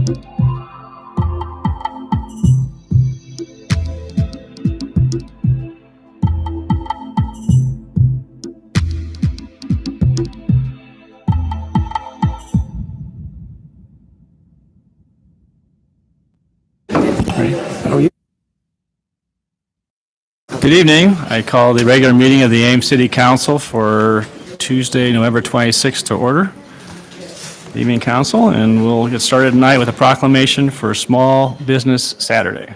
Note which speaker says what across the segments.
Speaker 1: Good evening. I call the regular meeting of the Ames City Council for Tuesday, November 26th to order. Good evening, Council, and we'll get started tonight with a proclamation for Small Business Saturday.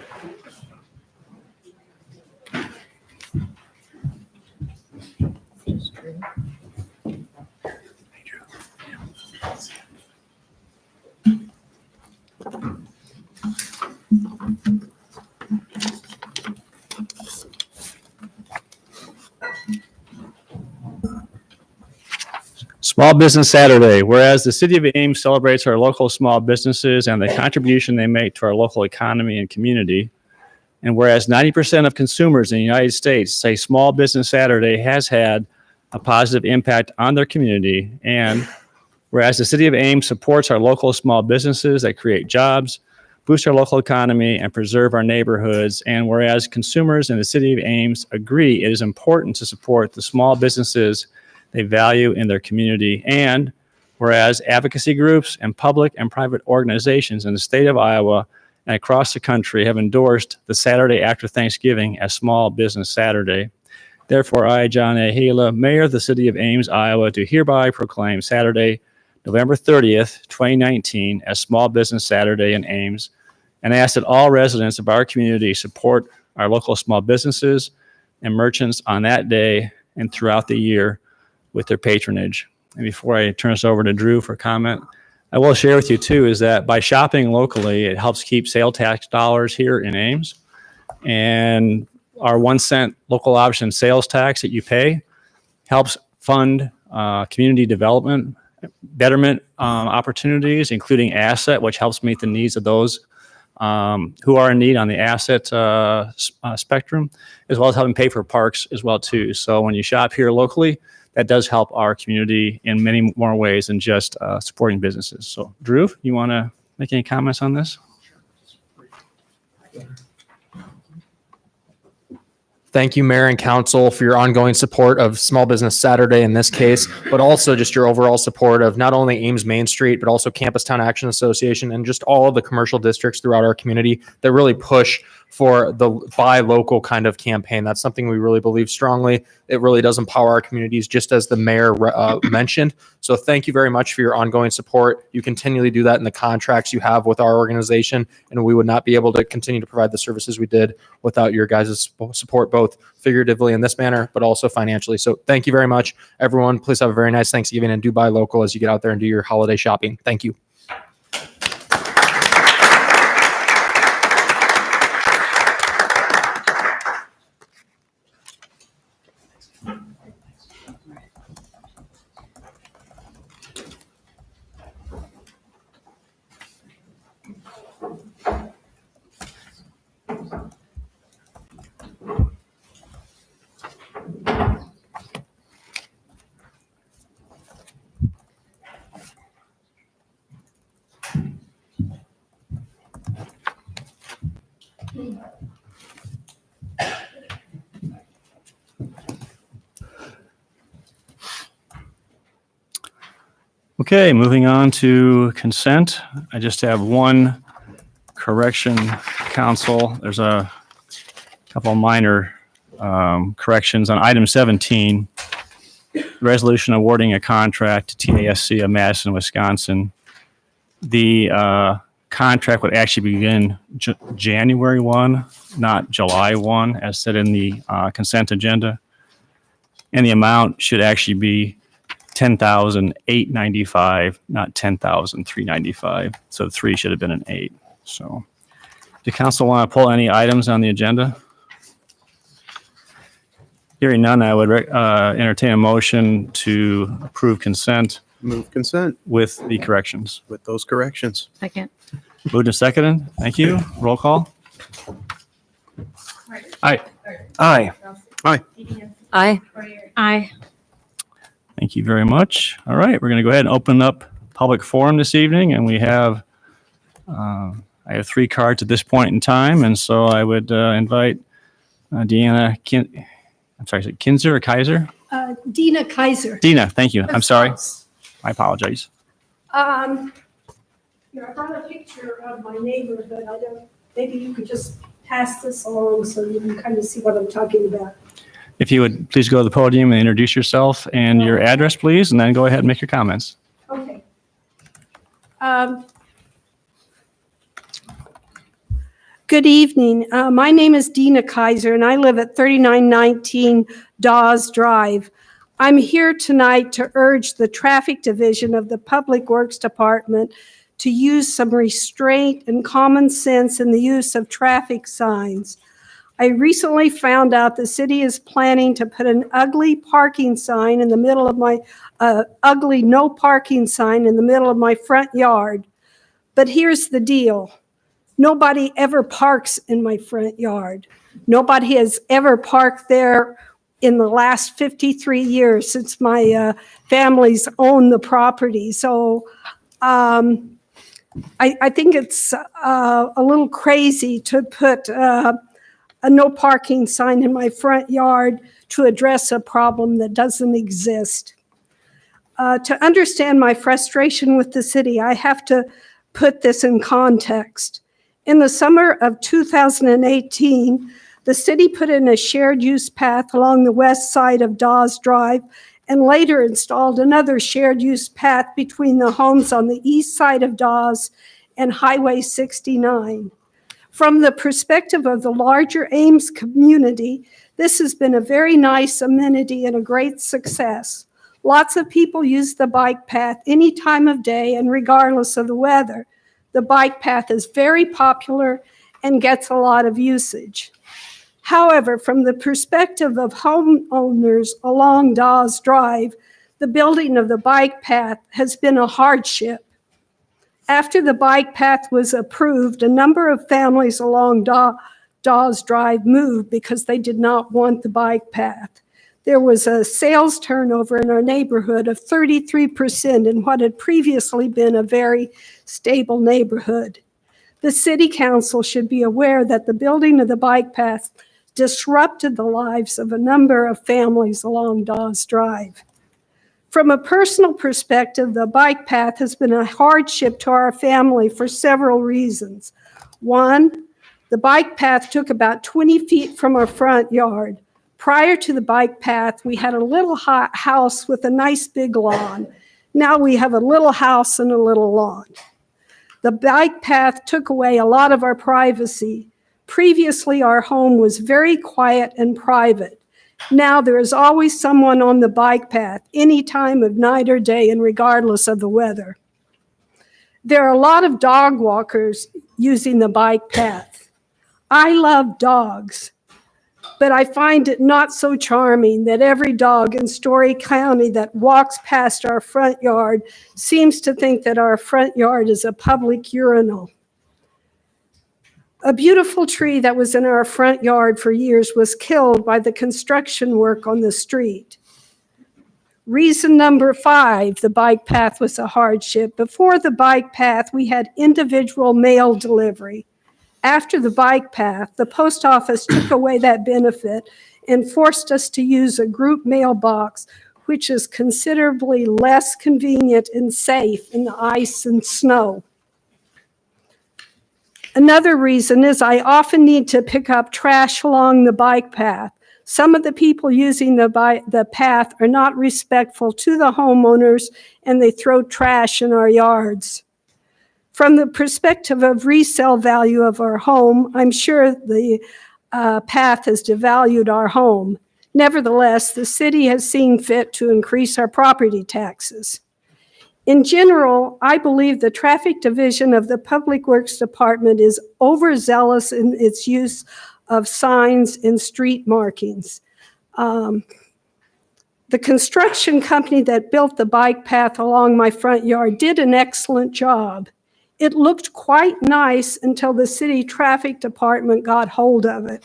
Speaker 1: Small Business Saturday. Whereas the City of Ames celebrates our local small businesses and the contribution they make to our local economy and community, and whereas 90% of consumers in the United States say Small Business Saturday has had a positive impact on their community, and whereas the City of Ames supports our local small businesses that create jobs, boost our local economy, and preserve our neighborhoods, and whereas consumers in the City of Ames agree it is important to support the small businesses they value in their community, and whereas advocacy groups and public and private organizations in the state of Iowa and across the country have endorsed the Saturday after Thanksgiving as Small Business Saturday. Therefore, I, John A. Hala, Mayor of the City of Ames, Iowa, do hereby proclaim Saturday, November 30th, 2019 as Small Business Saturday in Ames, and ask that all residents of our community support our local small businesses and merchants on that day and throughout the year with their patronage. And before I turn this over to Drew for comment, I will share with you too is that by shopping locally, it helps keep sale tax dollars here in Ames. And our 1 cent local option sales tax that you pay helps fund community development, betterment opportunities, including asset, which helps meet the needs of those who are in need on the asset spectrum, as well as helping pay for parks as well too. So when you shop here locally, that does help our community in many more ways than just supporting businesses. So Drew, you want to make any comments on this?
Speaker 2: Thank you, Mayor and Council, for your ongoing support of Small Business Saturday in this case, but also just your overall support of not only Ames Main Street, but also Campus Town Action Association and just all of the commercial districts throughout our community that really push for the buy local kind of campaign. That's something we really believe strongly. It really does empower our communities, just as the mayor mentioned. So thank you very much for your ongoing support. You continually do that in the contracts you have with our organization, and we would not be able to continue to provide the services we did without your guys' support, both figuratively in this manner, but also financially. So thank you very much, everyone. Please have a very nice Thanksgiving and do buy local as you get out there and do your holiday shopping. Thank you.
Speaker 1: Okay, moving on to consent. I just have one correction, Council. There's a couple minor corrections on item 17, resolution awarding a contract to TASC of Madison, Wisconsin. The contract would actually begin January 1, not July 1, as said in the consent agenda. And the amount should actually be $10,895, not $10,395. So 3 should have been an 8. So, do council want to pull any items on the agenda? Hearing none, I would entertain a motion to approve consent.
Speaker 3: Move consent
Speaker 1: with the corrections.
Speaker 3: with those corrections.
Speaker 4: Second.
Speaker 1: Moved and seconded. Thank you. Roll call. Aye.
Speaker 3: Aye. Aye.
Speaker 4: Aye. Aye.
Speaker 1: Thank you very much. All right, we're going to go ahead and open up public forum this evening, and we have I have 3 cards at this point in time, and so I would invite Deanna I'm sorry, is it Kinzer or Kaiser?
Speaker 5: Dina Kaiser.
Speaker 1: Dina, thank you. I'm sorry.
Speaker 5: Close.
Speaker 1: I apologize.
Speaker 5: Here, I brought a picture of my neighborhood. Maybe you could just pass this along so you can kind of see what I'm talking about.
Speaker 1: If you would please go to the podium and introduce yourself and your address, please, and then go ahead and make your comments.
Speaker 5: Okay. Good evening. My name is Dina Kaiser, and I live at 3919 Dawes Drive. I'm here tonight to urge the Traffic Division of the Public Works Department to use some restraint and common sense in the use of traffic signs. I recently found out the city is planning to put an ugly parking sign in the middle of my ugly no parking sign in the middle of my front yard. But here's the deal. Nobody ever parks in my front yard. Nobody has ever parked there in the last 53 years since my family's owned the property. So I think it's a little crazy to put a no parking sign in my front yard to address a problem that doesn't exist. To understand my frustration with the city, I have to put this in context. In the summer of 2018, the city put in a shared use path along the west side of Dawes Drive and later installed another shared use path between the homes on the east side of Dawes and Highway 69. From the perspective of the larger Ames community, this has been a very nice amenity and a great success. Lots of people use the bike path any time of day and regardless of the weather. The bike path is very popular and gets a lot of usage. However, from the perspective of homeowners along Dawes Drive, the building of the bike path has been a hardship. After the bike path was approved, a number of families along Dawes Drive moved because they did not want the bike path. There was a sales turnover in our neighborhood of 33% in what had previously been a very stable neighborhood. The city council should be aware that the building of the bike path disrupted the lives of a number of families along Dawes Drive. From a personal perspective, the bike path has been a hardship to our family for several reasons. One, the bike path took about 20 feet from our front yard. Prior to the bike path, we had a little house with a nice big lawn. Now we have a little house and a little lawn. The bike path took away a lot of our privacy. Previously, our home was very quiet and private. Now there is always someone on the bike path, any time of night or day, and regardless of the weather. There are a lot of dog walkers using the bike path. I love dogs, but I find it not so charming that every dog in Story County that walks past our front yard seems to think that our front yard is a public urinal. A beautiful tree that was in our front yard for years was killed by the construction work on the street. Reason number 5, the bike path was a hardship. Before the bike path, we had individual mail delivery. After the bike path, the post office took away that benefit and forced us to use a group mailbox, which is considerably less convenient and safe in the ice and snow. Another reason is I often need to pick up trash along the bike path. Some of the people using the path are not respectful to the homeowners, and they throw trash in our yards. From the perspective of resale value of our home, I'm sure the path has devalued our home. Nevertheless, the city has seen fit to increase our property taxes. In general, I believe the Traffic Division of the Public Works Department is overzealous in its use of signs and street markings. The construction company that built the bike path along my front yard did an excellent job. It looked quite nice until the city traffic department got hold of it.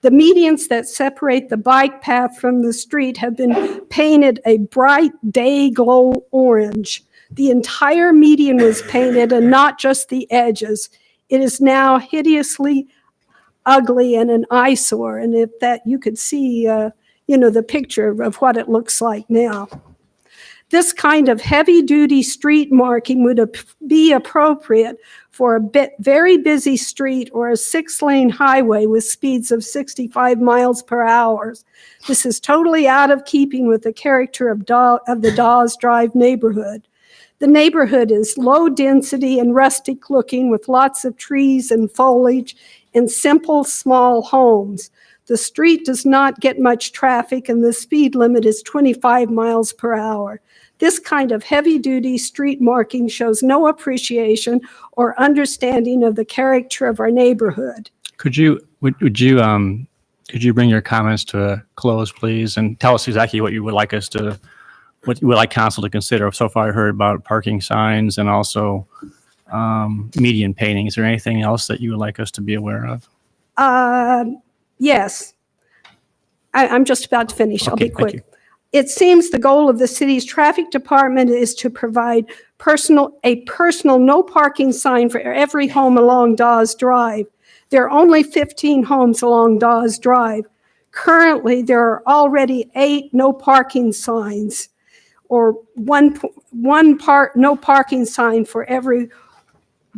Speaker 5: The medians that separate the bike path from the street have been painted a bright day glow orange. The entire median was painted and not just the edges. It is now hideously ugly and an eyesore. And if that you could see, the picture of what it looks like now. This kind of heavy-duty street marking would be appropriate for a very busy street or a 6-lane highway with speeds of 65 miles per hour. This is totally out of keeping with the character of the Dawes Drive neighborhood. The neighborhood is low density and rustic looking with lots of trees and foliage and simple small homes. The street does not get much traffic and the speed limit is 25 miles per hour. This kind of heavy-duty street marking shows no appreciation or understanding of the character of our neighborhood.
Speaker 1: Could you bring your comments to a close, please, and tell us exactly what you would like council to consider? So far, I heard about parking signs and also median painting. Is there anything else that you would like us to be aware of?
Speaker 5: Yes. I'm just about to finish. I'll
Speaker 1: Okay,
Speaker 5: be quick.
Speaker 1: thank you.
Speaker 5: It seems the goal of the city's traffic department is to provide a personal no parking sign for every home along Dawes Drive. There are only 15 homes along Dawes Drive. Currently, there are already 8 no parking signs, or one no parking sign for every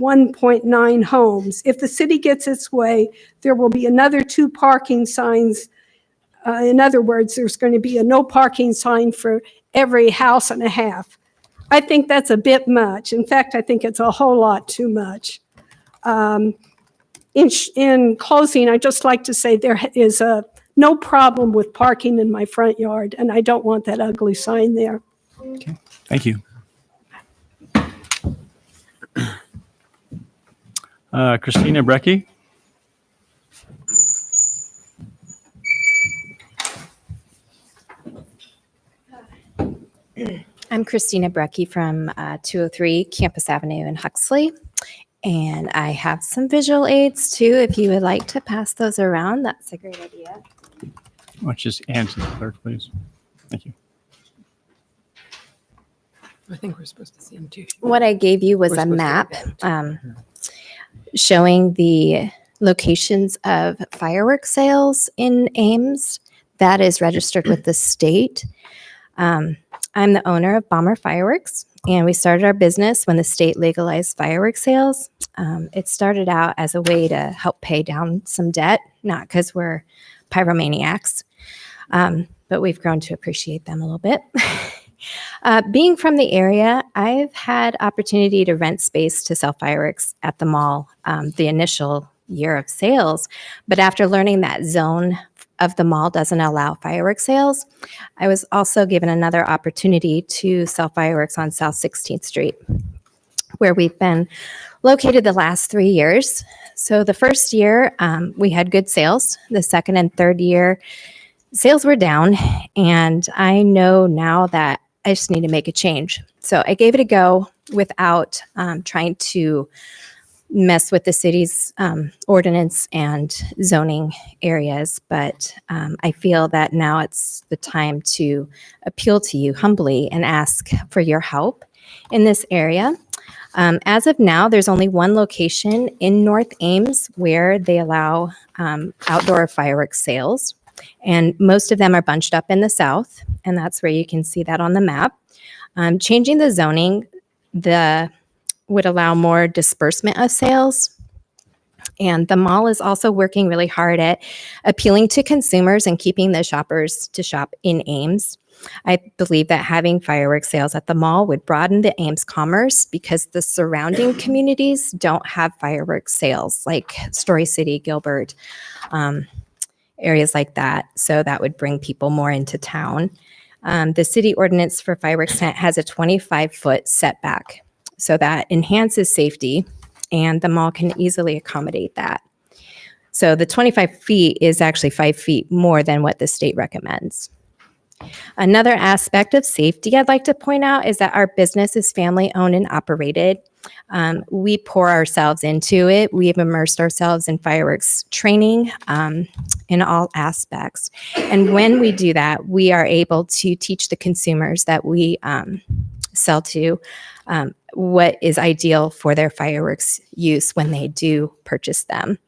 Speaker 5: 1.9 homes. If the city gets its way, there will be another 2 parking signs. In other words, there's going to be a no parking sign for every house and a half. I think that's a bit much. In fact, I think it's a whole lot too much. In closing, I'd just like to say there is no problem with parking in my front yard, and I don't want that ugly sign there.
Speaker 1: Okay, thank you. Christina Brecky?
Speaker 4: I'm Christina Brecky from 203 Campus Avenue in Huxley. And I have some visual aids too. If you would like to pass those around, that's a great idea.
Speaker 1: Let's just hand to the clerk, please. Thank you.
Speaker 6: I think we're supposed to see them too.
Speaker 4: What I gave you was
Speaker 6: We're
Speaker 4: a
Speaker 6: supposed to
Speaker 4: map showing the locations of fireworks sales in Ames that is registered with the state. I'm the owner of Bomber Fireworks, and we started our business when the state legalized fireworks sales. It started out as a way to help pay down some debt, not because we're pyromaniacs, but we've grown to appreciate them a little bit. Being from the area, I've had opportunity to rent space to sell fireworks at the mall the initial year of sales. But after learning that zone of the mall doesn't allow fireworks sales, I was also given another opportunity to sell fireworks on South 16th Street, where we've been located the last 3 years. So the first year, we had good sales. The second and third year, sales were down. And I know now that I just need to make a change. So I gave it a go without trying to mess with the city's ordinance and zoning areas. But I feel that now it's the time to appeal to you humbly and ask for your help in this area. As of now, there's only one location in North Ames where they allow outdoor fireworks sales. And most of them are bunched up in the south, and that's where you can see that on the map. Changing the zoning would allow more disbursement of sales. And the mall is also working really hard at appealing to consumers and keeping the shoppers to shop in Ames. I believe that having fireworks sales at the mall would broaden the Ames commerce because the surrounding communities don't have fireworks sales, like Story City, Gilbert, areas like that. So that would bring people more into town. The city ordinance for fireworks has a 25-foot setback. So that enhances safety, and the mall can easily accommodate that. So the 25 feet is actually 5 feet more than what the state recommends. Another aspect of safety I'd like to point out is that our business is family owned and operated. We pour ourselves into it. We have immersed ourselves in fireworks training in all aspects. And when we do that, we are able to teach the consumers that we sell to, what is ideal for their fireworks use when they do purchase them.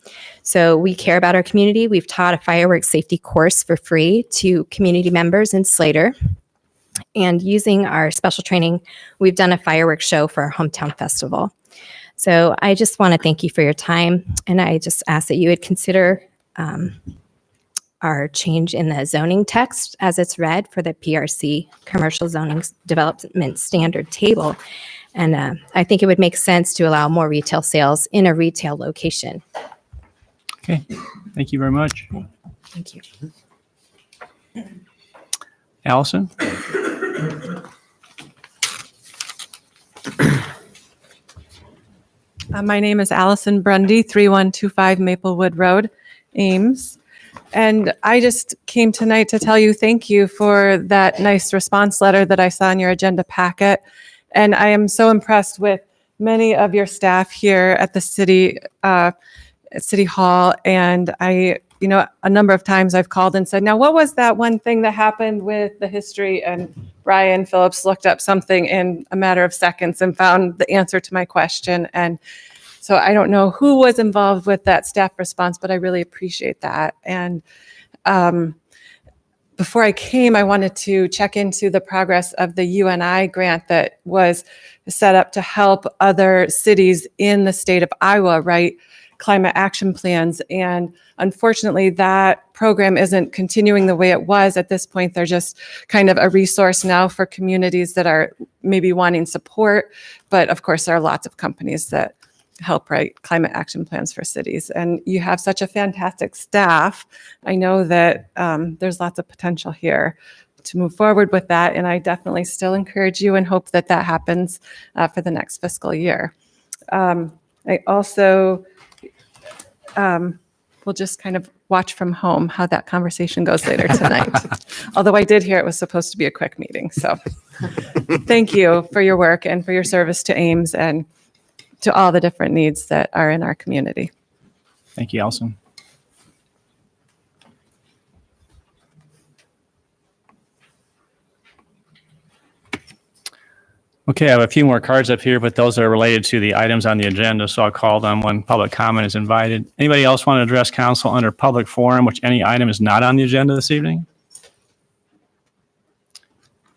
Speaker 4: So we care about our community. We've taught a fireworks safety course for free to community members in Slater. And using our special training, we've done a fireworks show for our hometown festival. So I just want to thank you for your time. And I just ask that you would consider our change in the zoning text as it's read for the PRC Commercial Zoning Development Standard Table. And I think it would make sense to allow more retail sales in a retail location.
Speaker 1: Okay, thank you very much.
Speaker 4: Thank you.
Speaker 1: Allison?
Speaker 7: My name is Allison Brundy, 3125 Maplewood Road, Ames. And I just came tonight to tell you thank you for that nice response letter that I saw in your agenda packet. And I am so impressed with many of your staff here at the city hall. And a number of times I've called and said, now, what was that one thing that happened with the history? And Brian Phillips looked up something in a matter of seconds and found the answer to my question. And so I don't know who was involved with that staff response, but I really appreciate that. And before I came, I wanted to check into the progress of the UNI grant that was set up to help other cities in the state of Iowa write climate action plans. And unfortunately, that program isn't continuing the way it was at this point. They're just kind of a resource now for communities that are maybe wanting support. But of course, there are lots of companies that help write climate action plans for cities. And you have such a fantastic staff. I know that there's lots of potential here to move forward with that. And I definitely still encourage you and hope that that happens for the next fiscal year. I also will just kind of watch from home how that conversation goes later tonight. Although I did hear it was supposed to be a quick meeting. So thank you for your work and for your service to Ames and to all the different needs that are in our community.
Speaker 1: Thank you, Allison. Okay, I have a few more cards up here, but those are related to the items on the agenda, so I'll call them when public comment is invited. Anybody else want to address council under public forum, which any item is not on the agenda this evening?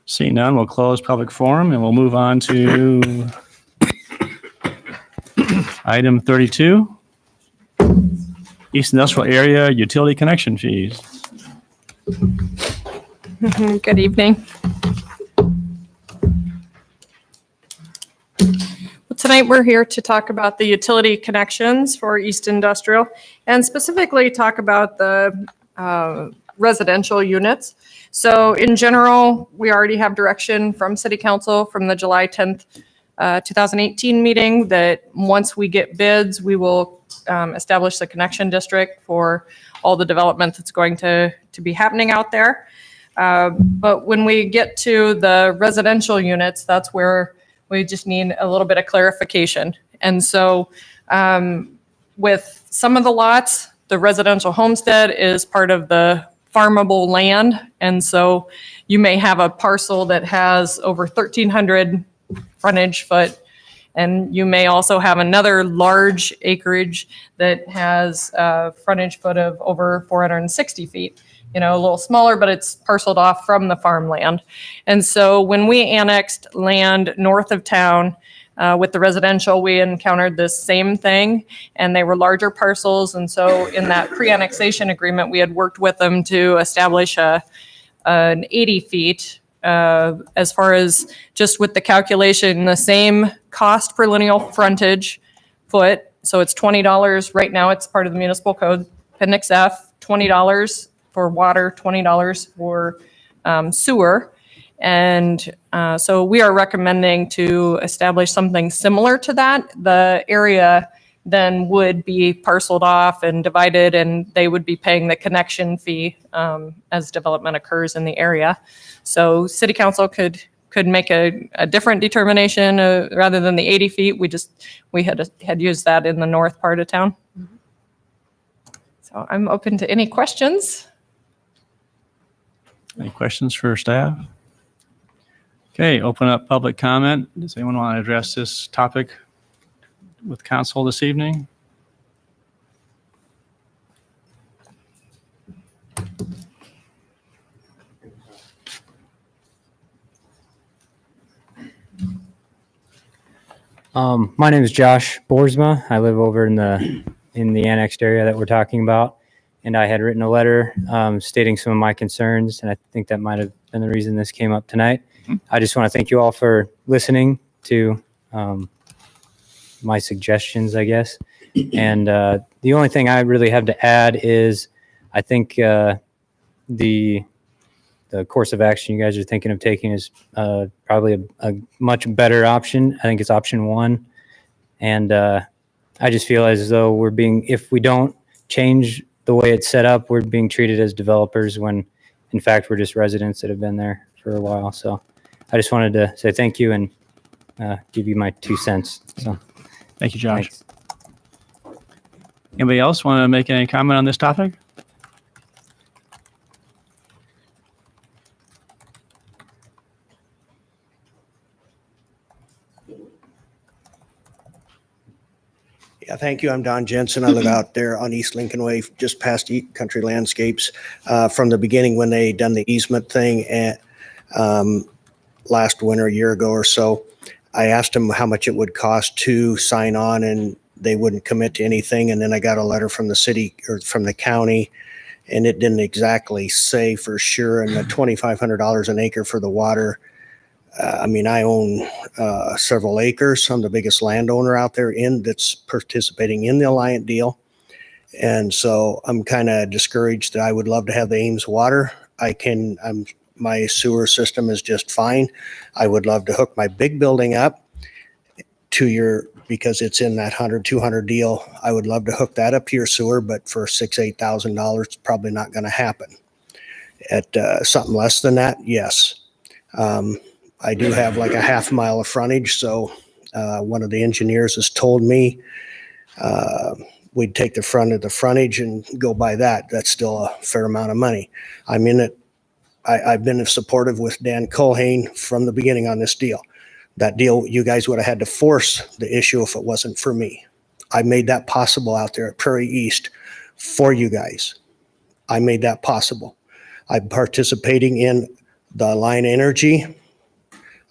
Speaker 1: Seeing none, we'll close public forum and we'll move on to item 32, East Industrial Area Utility Connection Fees.
Speaker 6: Good evening. Tonight, we're here to talk about the utility connections for East Industrial and specifically talk about the residential units. So in general, we already have direction from City Council from the July 10th, 2018 meeting that once we get bids, we will establish the connection district for all the development that's going to be happening out there. But when we get to the residential units, that's where we just need a little bit of clarification. And so with some of the lots, the residential homestead is part of the farmable land. And so you may have a parcel that has over 1,300 frontage foot. And you may also have another large acreage that has a frontage foot of over 460 feet. A little smaller, but it's parceled off from the farmland. And so when we annexed land north of town with the residential, we encountered this same thing, and they were larger parcels. And so in that pre-annexation agreement, we had worked with them to establish an 80 feet as far as just with the calculation, the same cost per lineal frontage foot. So it's $20. Right now, it's part of the municipal code, Appendix F, $20 for water, $20 for sewer. And so we are recommending to establish something similar to that. The area then would be parceled off and divided, and they would be paying the connection fee as development occurs in the area. So City Council could make a different determination rather than the 80 feet. We had used that in the north part of town. So I'm open to any questions.
Speaker 1: Any questions for staff? Okay, open up public comment. Does anyone want to address this topic with council this evening?
Speaker 8: My name is Josh Boersma. I live over in the annexed area that we're talking about, and I had written a letter stating some of my concerns, and I think that might have been the reason this came up tonight. I just want to thank you all for listening to my suggestions, I guess. And the only thing I really have to add is I think the course of action you guys are thinking of taking is probably a much better option. I think it's option one. And I just feel as though if we don't change the way it's set up, we're being treated as developers when in fact we're just residents that have been there for a while. So I just wanted to say thank you and give you my 2 cents. So
Speaker 1: Thank you, Josh.
Speaker 8: thanks.
Speaker 1: Anybody else want to make any comment on this topic?
Speaker 3: Yeah, thank you. I'm Don Jensen. I live out there on East Lincoln Way, just past Country Landscapes. From the beginning when they done the easement thing at, last winter, a year ago or so, I asked them how much it would cost to sign on, and they wouldn't commit to anything. And then I got a letter from the city or from the county, and it didn't exactly say for sure. And the $2,500 an acre for the water. I mean, I own several acres. I'm the biggest landowner out there that's participating in the Alliant deal. And so I'm kind of discouraged that I would love to have the Ames water. My sewer system is just fine. I would love to hook my big building up because it's in that 100-200 deal. I would love to hook that up to your sewer, but for $6,000-8,000, it's probably not going to happen. At something less than that, yes. I do have like a half mile of frontage, so one of the engineers has told me we'd take the front of the frontage and go by that. That's still a fair amount of money. I'm in it. I've been supportive with Dan Culhane from the beginning on this deal. That deal, you guys would have had to force the issue if it wasn't for me. I made that possible out there at Prairie East for you guys. I made that possible. I'm participating in the Line Energy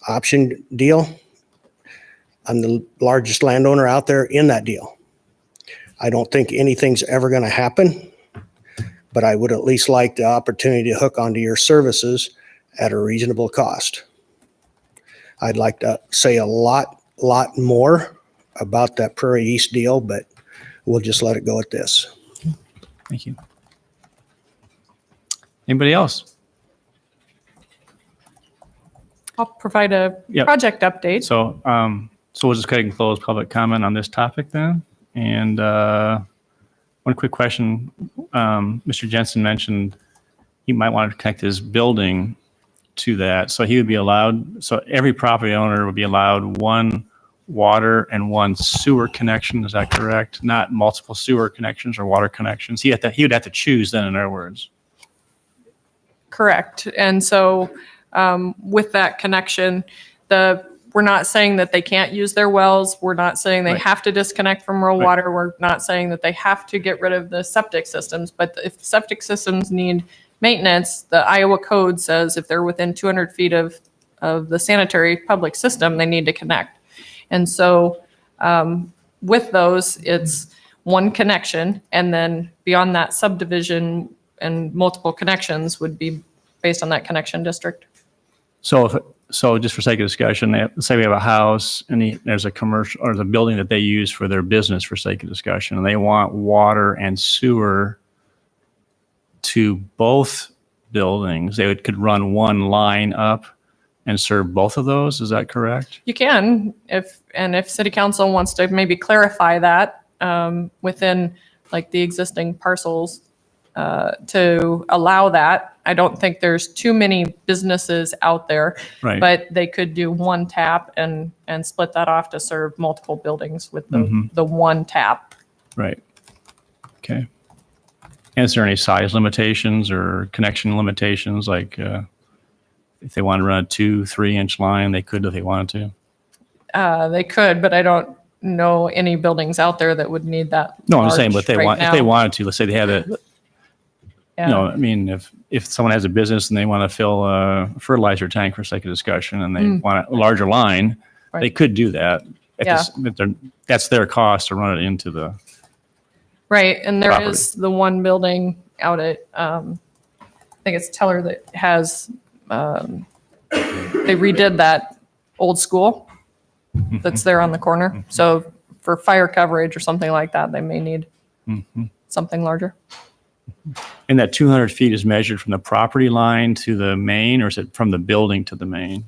Speaker 3: option deal. I'm the largest landowner out there in that deal. I don't think anything's ever going to happen, but I would at least like the opportunity to hook onto your services at a reasonable cost. I'd like to say a lot more about that Prairie East deal, but we'll just let it go at this.
Speaker 1: Thank you. Anybody else?
Speaker 6: I'll provide a
Speaker 1: Yep.
Speaker 6: project update.
Speaker 1: So, we'll just go ahead and close public comment on this topic then. And one quick question. Mr. Jensen mentioned he might want to connect his building to that. So he would be allowed, so every property owner would be allowed one water and one sewer connection. Is that correct? Not multiple sewer connections or water connections. He would have to choose then, in other words.
Speaker 6: Correct. And so with that connection, we're not saying that they can't use their wells. We're not saying they
Speaker 1: Right.
Speaker 6: have to disconnect from rural
Speaker 1: Right.
Speaker 6: water. We're not saying that they have to get rid of the septic systems. But if septic systems need maintenance, the Iowa code says if they're within 200 feet of the sanitary public system, they need to connect. And so with those, it's one connection. And then beyond that, subdivision and multiple connections would be based on that connection district.
Speaker 1: So just for sake of discussion, let's say we have a house and there's a commercial or the building that they use for their business for sake of discussion, and they want water and sewer to both buildings. They could run one line up and serve both of those. Is that correct?
Speaker 6: You can, if city council wants to maybe clarify that within like the existing parcels to allow that. I don't think there's too many businesses out there,
Speaker 1: Right.
Speaker 6: but they could do one tap and split that off to serve multiple buildings with the one tap.
Speaker 1: Right. Okay. And is there any size limitations or connection limitations? Like If they want to run a 2-3 inch line, they could if they wanted to.
Speaker 6: They could, but I don't know any buildings out there that would need that.
Speaker 1: No, I'm saying, but
Speaker 6: large
Speaker 1: if they
Speaker 6: right
Speaker 1: want, if
Speaker 6: now.
Speaker 1: they wanted to, let's say they had a,
Speaker 6: Yeah.
Speaker 1: you know, I mean, if someone has a business and they want to fill a fertilizer tank for sake of discussion and they want a larger line, they
Speaker 6: Right.
Speaker 1: could do that.
Speaker 6: Yeah.
Speaker 1: That's their cost to run it into the,
Speaker 6: Right, and there
Speaker 1: property.
Speaker 6: is the one building out at, I think it's Teller that has, they redid that old school that's there on the corner. So for fire coverage or something like that, they may need something larger.
Speaker 1: and that 200 feet is measured from the property line to the main, or is it from the building to the main?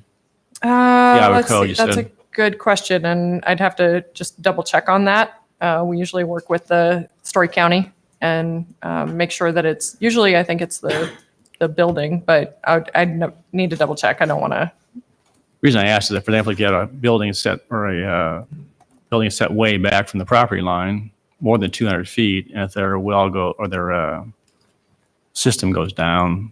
Speaker 6: Let's
Speaker 1: code,
Speaker 6: see,
Speaker 1: you
Speaker 6: that's
Speaker 1: said.
Speaker 6: a good question, and I'd have to just double check on that. We usually work with the Story County and make sure that it's, usually I think it's the building, but I'd need to double check. I don't want to.
Speaker 1: Reason I asked is that, for example, if you had a building set or a building set way back from the property line, more than 200 feet, and if their well go or their system goes down,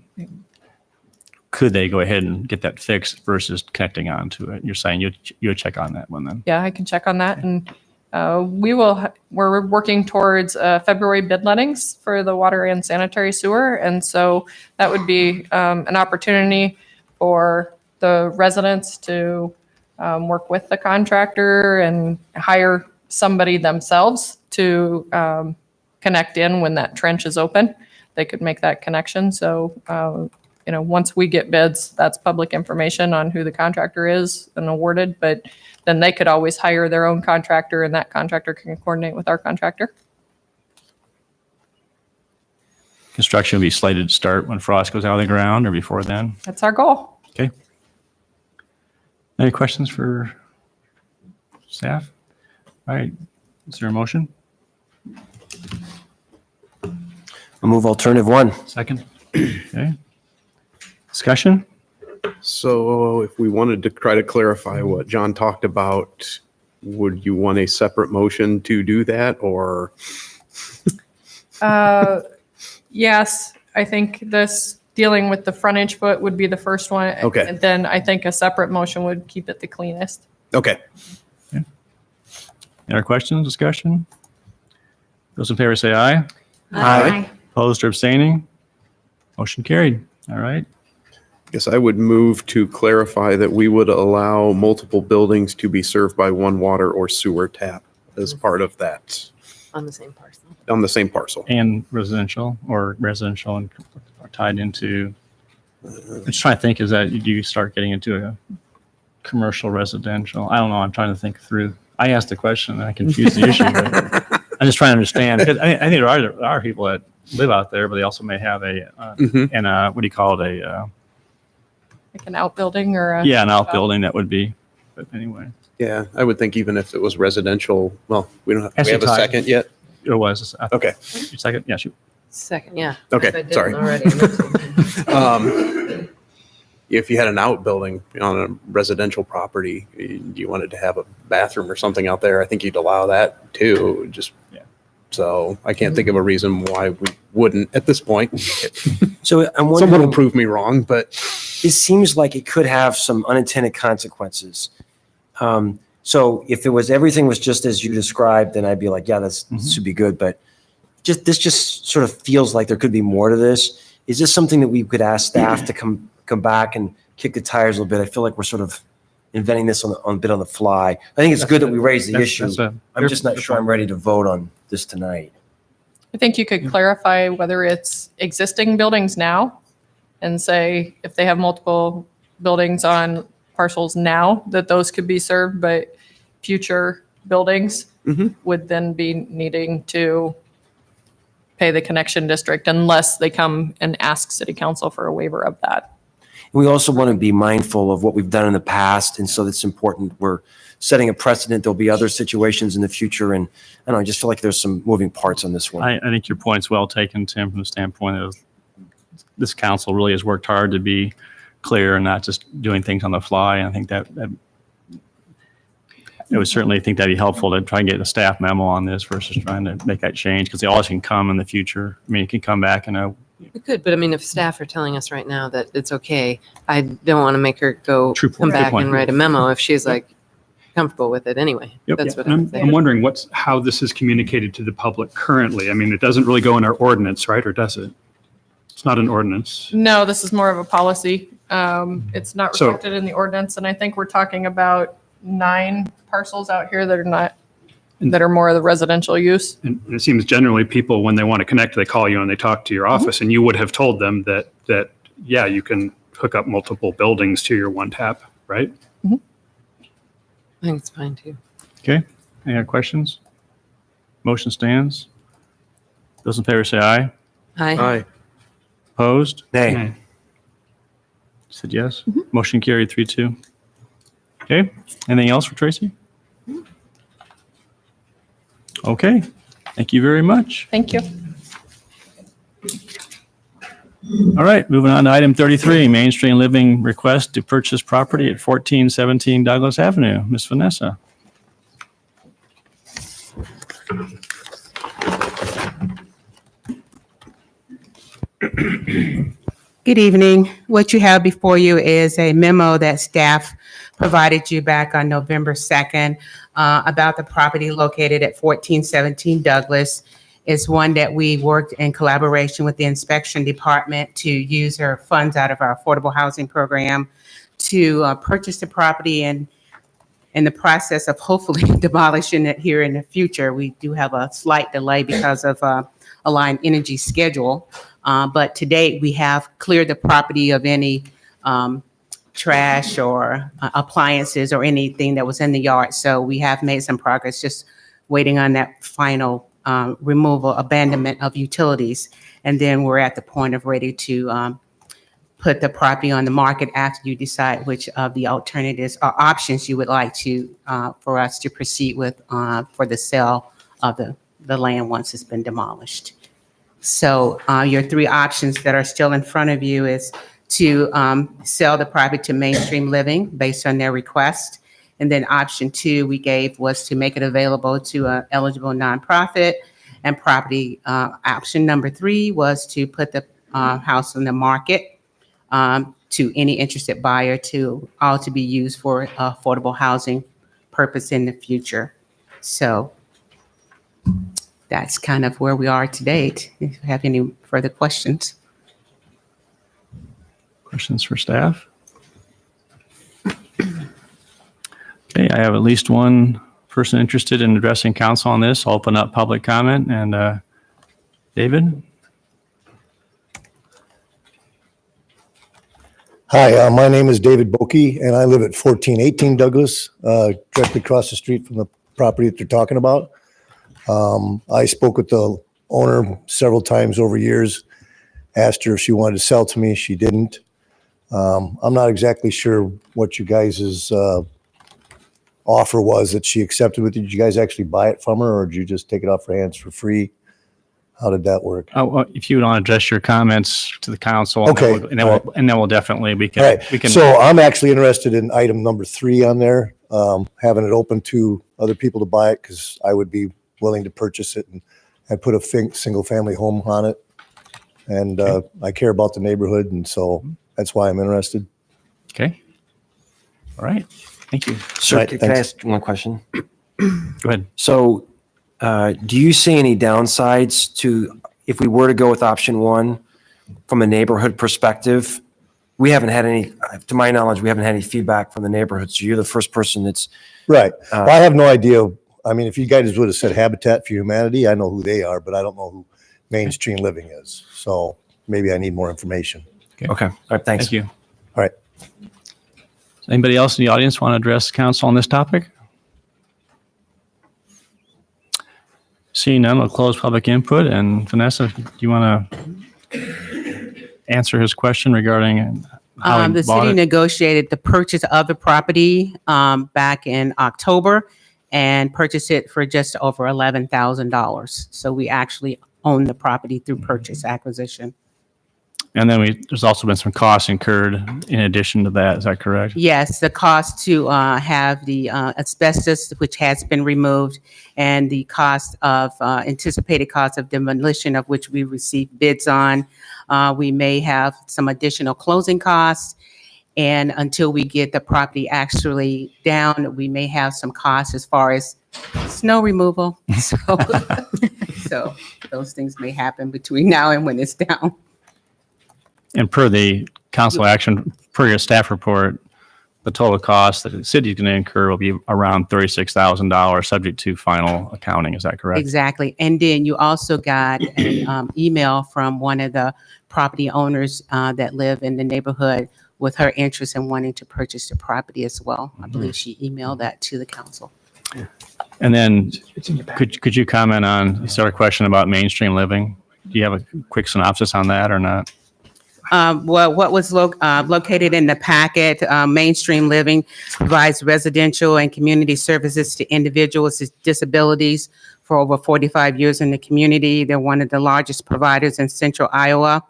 Speaker 1: could they go ahead and get that fixed versus connecting onto it? You're saying you would check on that one then?
Speaker 6: Yeah, I can check on that. And we're working towards February bid lettings for the water and sanitary sewer. And so that would be an opportunity for the residents to work with the contractor and hire somebody themselves to connect in when that trench is open. They could make that connection. So, once we get bids, that's public information on who the contractor is and awarded, but then they could always hire their own contractor and that contractor can coordinate with our contractor.
Speaker 1: Construction will be slated to start when frost goes out of the ground or before then?
Speaker 6: That's our goal.
Speaker 1: Okay. Any questions for staff? All right, is there a motion?
Speaker 9: I'll move alternative one.
Speaker 1: Second? Okay. Discussion?
Speaker 10: So if we wanted to try to clarify what John talked about, would you want a separate motion to do that, or?
Speaker 6: Yes, I think this dealing with the frontage foot would be the first one.
Speaker 10: Okay.
Speaker 6: And then I think a separate motion would keep it the cleanest.
Speaker 10: Okay.
Speaker 1: Any other questions, discussion? Those in favor say aye.
Speaker 9: Aye.
Speaker 1: Opposed or abstaining? Motion carried. All right.
Speaker 10: Guess I would move to clarify that we would allow multiple buildings to be served by one water or sewer tap as part of that
Speaker 11: On the same parcel.
Speaker 10: on the same parcel.
Speaker 1: And residential and are tied into, I'm just trying to think, is that you start getting into a commercial residential? I don't know. I'm trying to think through. I asked the question and I confused the issue. But I'm just trying to understand. 'Cause I think there are people that live out there, but they also may have what do you call it?
Speaker 6: Like an outbuilding or a.
Speaker 1: An outbuilding that would be, but anyway,
Speaker 10: Yeah, I would think even if it was residential, well, we don't have,
Speaker 1: Has
Speaker 10: we
Speaker 1: to
Speaker 10: have a
Speaker 1: tie.
Speaker 10: second yet?
Speaker 1: it was.
Speaker 10: Okay.
Speaker 1: Your second? Yeah, shoot.
Speaker 11: Second, yeah.
Speaker 10: Okay,
Speaker 11: If I didn't
Speaker 10: sorry.
Speaker 11: already, I meant to.
Speaker 10: If you had an outbuilding on a residential property, you wanted to have a bathroom or something out there, I think you'd allow that too. Just,
Speaker 1: Yeah.
Speaker 10: So I can't think of a reason why we wouldn't at this point.
Speaker 9: So I'm
Speaker 10: Someone will
Speaker 9: wondering,
Speaker 10: prove me wrong, but
Speaker 9: it seems like it could have some unintended consequences. So if everything was just as you described, then I'd be like, yeah, this should be good. But this just sort of feels like there could be more to this. Is this something that we could ask staff to come back and kick the tires a little bit? I feel like we're sort of inventing this on a bit on the fly. I think it's good that we raise the issue. I'm just not sure I'm ready to vote on this tonight.
Speaker 6: I think you could clarify whether it's existing buildings now and say if they have multiple buildings on parcels now, that those could be served, but future buildings would then be needing to pay the connection district unless they come and ask city council for a waiver of that.
Speaker 9: We also want to be mindful of what we've done in the past. And so that's important. We're setting a precedent. There'll be other situations in the future. And I don't know, I just feel like there's some moving parts on this one.
Speaker 1: I think your point's well taken, Tim, from the standpoint of this council really has worked hard to be clear and not just doing things on the fly. And I think that I would certainly think that'd be helpful to try and get a staff memo on this versus trying to make that change, because they always can come in the future. I mean, it can come back in a
Speaker 11: We could, but I mean, if staff are telling us right now that it's okay, I don't want to make her go
Speaker 1: True point,
Speaker 11: come
Speaker 1: good
Speaker 11: back
Speaker 1: point.
Speaker 11: and write a memo if she's like comfortable with it anyway.
Speaker 1: Yep.
Speaker 11: That's what
Speaker 12: And
Speaker 11: I'm
Speaker 12: I'm
Speaker 11: saying.
Speaker 12: wondering how this is communicated to the public currently. I mean, it doesn't really go in our ordinance, right? Or does it? It's not an ordinance.
Speaker 6: No, this is more of a policy. It's not
Speaker 12: So-
Speaker 6: reflected in the ordinance, and I think we're talking about 9 parcels out here that are not, that are more of the residential use.
Speaker 12: And it seems generally people, when they want to connect, they call you and they talk to your office, and you would have told them that yeah, you can hook up multiple buildings to your one tap, right?
Speaker 11: I think it's fine too.
Speaker 1: Okay, any other questions? Motion stands. Those in favor say aye.
Speaker 11: Hi.
Speaker 1: Opposed?
Speaker 9: Nay.
Speaker 1: Said yes. Motion carried 3-2. Okay, anything else for Tracy? Okay, thank you very much.
Speaker 6: Thank you.
Speaker 1: All right, moving on to item 33, Mainstream Living request to purchase property at 1417 Douglas Avenue. Ms. Vanessa.
Speaker 13: Good evening. What you have before you is a memo that staff provided you back on November 2nd about the property located at 1417 Douglas. It's one that we worked in collaboration with the inspection department to use our funds out of our affordable housing program to purchase the property, and in the process of hopefully demolishing it here in the future. We do have a slight delay because of Aligned Energy schedule. But to date, we have cleared the property of any trash or appliances or anything that was in the yard. So we have made some progress, just waiting on that final removal, abandonment of utilities. And then we're at the point of ready to put the property on the market after you decide which of the alternatives or options you would like to for us to proceed with for the sale of the land once it's been demolished. So your 3 options that are still in front of you is to sell the property to Mainstream Living based on their request. And then option 2 we gave was to make it available to an eligible nonprofit. And property option number 3 was to put the house on the market to any interested buyer, to all to be used for affordable housing purpose in the future. So that's kind of where we are to date. If you have any further questions.
Speaker 1: Questions for staff? Okay, I have at least one person interested in addressing council on this. I'll open up public comment, and David?
Speaker 14: Hi, my name is David Bokey, and I live at 1418 Douglas, directly across the street from the property that they're talking about. I spoke with the owner several times over years, asked her if she wanted to sell to me. She didn't. I'm not exactly sure what you guys' offer was that she accepted with you. Did you guys actually buy it from her, or did you just take it off her hands for free? How did that work?
Speaker 1: Well, if you want to address your comments to the council.
Speaker 14: Okay.
Speaker 1: And then we'll definitely, we
Speaker 14: All right,
Speaker 1: can.
Speaker 14: so I'm actually interested in item number 3 on there, having it open to other people to buy it, because I would be willing to purchase it and put a single-family home on it. And I care about the neighborhood, and so that's why I'm interested.
Speaker 1: Okay. All right. Thank you.
Speaker 9: Sir,
Speaker 14: Right,
Speaker 9: can I
Speaker 14: thanks.
Speaker 9: ask one question?
Speaker 1: Go ahead.
Speaker 9: So, do you see any downsides to, if we were to go with option 1 from a neighborhood perspective? We haven't had any, to my knowledge, we haven't had any feedback from the neighborhood. So you're the first person that's,
Speaker 14: Right. Well, I have no idea. I mean, if you guys would have said Habitat for Humanity, I know who they are, but I don't know who Mainstream Living is. So maybe I need more information.
Speaker 9: okay, all right, thanks.
Speaker 1: Thank you.
Speaker 14: All right.
Speaker 1: Does anybody else in the audience want to address council on this topic? Seeing none, we'll close public input. And Vanessa, do you want to answer his question regarding how he
Speaker 13: The
Speaker 1: bought
Speaker 13: city
Speaker 1: it?
Speaker 13: negotiated the purchase of the property back in October and purchased it for just over $11,000. So we actually own the property through purchase acquisition.
Speaker 1: And then there's also been some costs incurred in addition to that. Is that correct?
Speaker 13: Yes, the cost to have the asbestos, which has been removed, and the cost of anticipated cost of demolition, of which we received bids on. We may have some additional closing costs, and until we get the property actually down, we may have some costs as far as snow removal. So those things may happen between now and when it's down.
Speaker 1: And per the council action, per your staff report, the total cost that the city is going to incur will be around $36,000, subject to final accounting. Is that correct?
Speaker 13: Exactly. And then you also got an email from one of the property owners that live in the neighborhood with her interest in wanting to purchase the property as well. I believe she emailed that to the council.
Speaker 1: And then could you comment on, sort of question about mainstream living? Do you have a quick synopsis on that or not?
Speaker 13: Well, what was located in the packet, Mainstream Living provides residential and community services to individuals with disabilities for over 45 years in the community. They're one of the largest providers in central Iowa,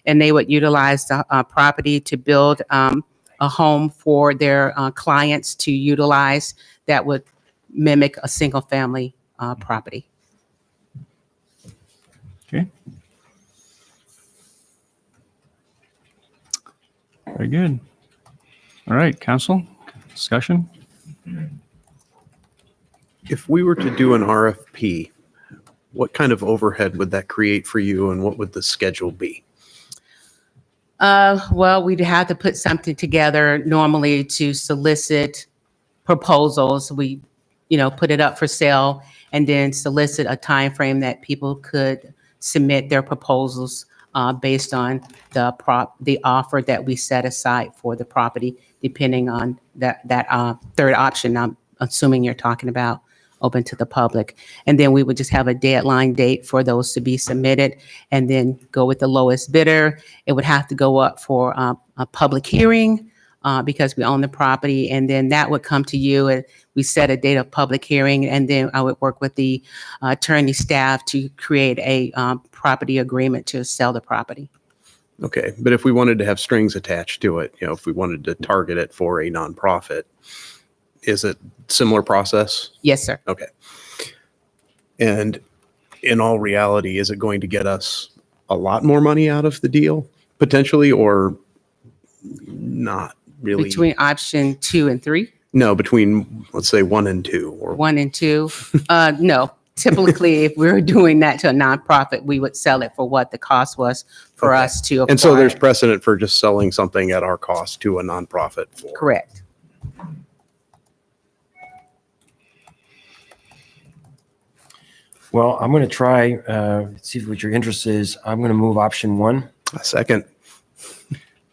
Speaker 13: and they would utilize the property to build a home for their clients to utilize that would mimic a single-family property.
Speaker 1: Okay. Very good. All right, council, discussion?
Speaker 10: If we were to do an RFP, what kind of overhead would that create for you and what would the schedule be?
Speaker 13: Well, we'd have to put something together normally to solicit proposals. We, put it up for sale and then solicit a time frame that people could submit their proposals based on the offer that we set aside for the property, depending on that third option. I'm assuming you're talking about open to the public. And then we would just have a deadline date for those to be submitted and then go with the lowest bidder. It would have to go up for a public hearing because we own the property. And then that would come to you and we set a date of public hearing. And then I would work with the attorney staff to create a property agreement to sell the property.
Speaker 10: Okay, but if we wanted to have strings attached to it, if we wanted to target it for a nonprofit, is it similar process?
Speaker 13: Yes, sir.
Speaker 10: Okay. And in all reality, is it going to get us a lot more money out of the deal potentially, or not really?
Speaker 13: Between option 2 and 3?
Speaker 10: No, between, let's say, 1 and 2. Or
Speaker 13: 1 and 2? No. Typically, if we were doing that to a nonprofit, we would sell it for what the cost was for us to acquire.
Speaker 10: And so there's precedent for just selling something at our cost to a nonprofit for.
Speaker 13: Correct.
Speaker 9: Well, I'm going to try, see what your interest is. I'm going to move option 1.
Speaker 10: A second.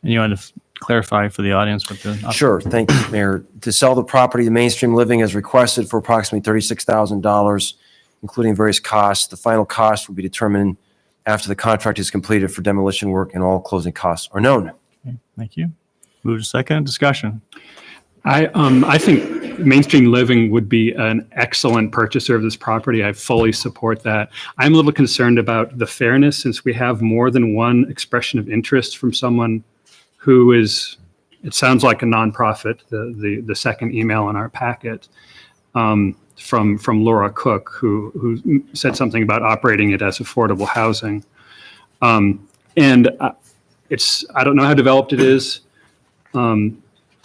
Speaker 1: And you want to clarify for the audience what the...
Speaker 9: Sure. Thank you, Mayor. To sell the property, the Mainstream Living has requested for approximately $36,000, including various costs. The final cost will be determined after the contract is completed for demolition work and all closing costs are known.
Speaker 1: Okay, thank you. Move to second discussion.
Speaker 12: I think Mainstream Living would be an excellent purchaser of this property. I fully support that. I'm a little concerned about the fairness since we have more than one expression of interest from someone who is, it sounds like a nonprofit, the second email in our packet from Laura Cook, who said something about operating it as affordable housing. And I don't know how developed it is.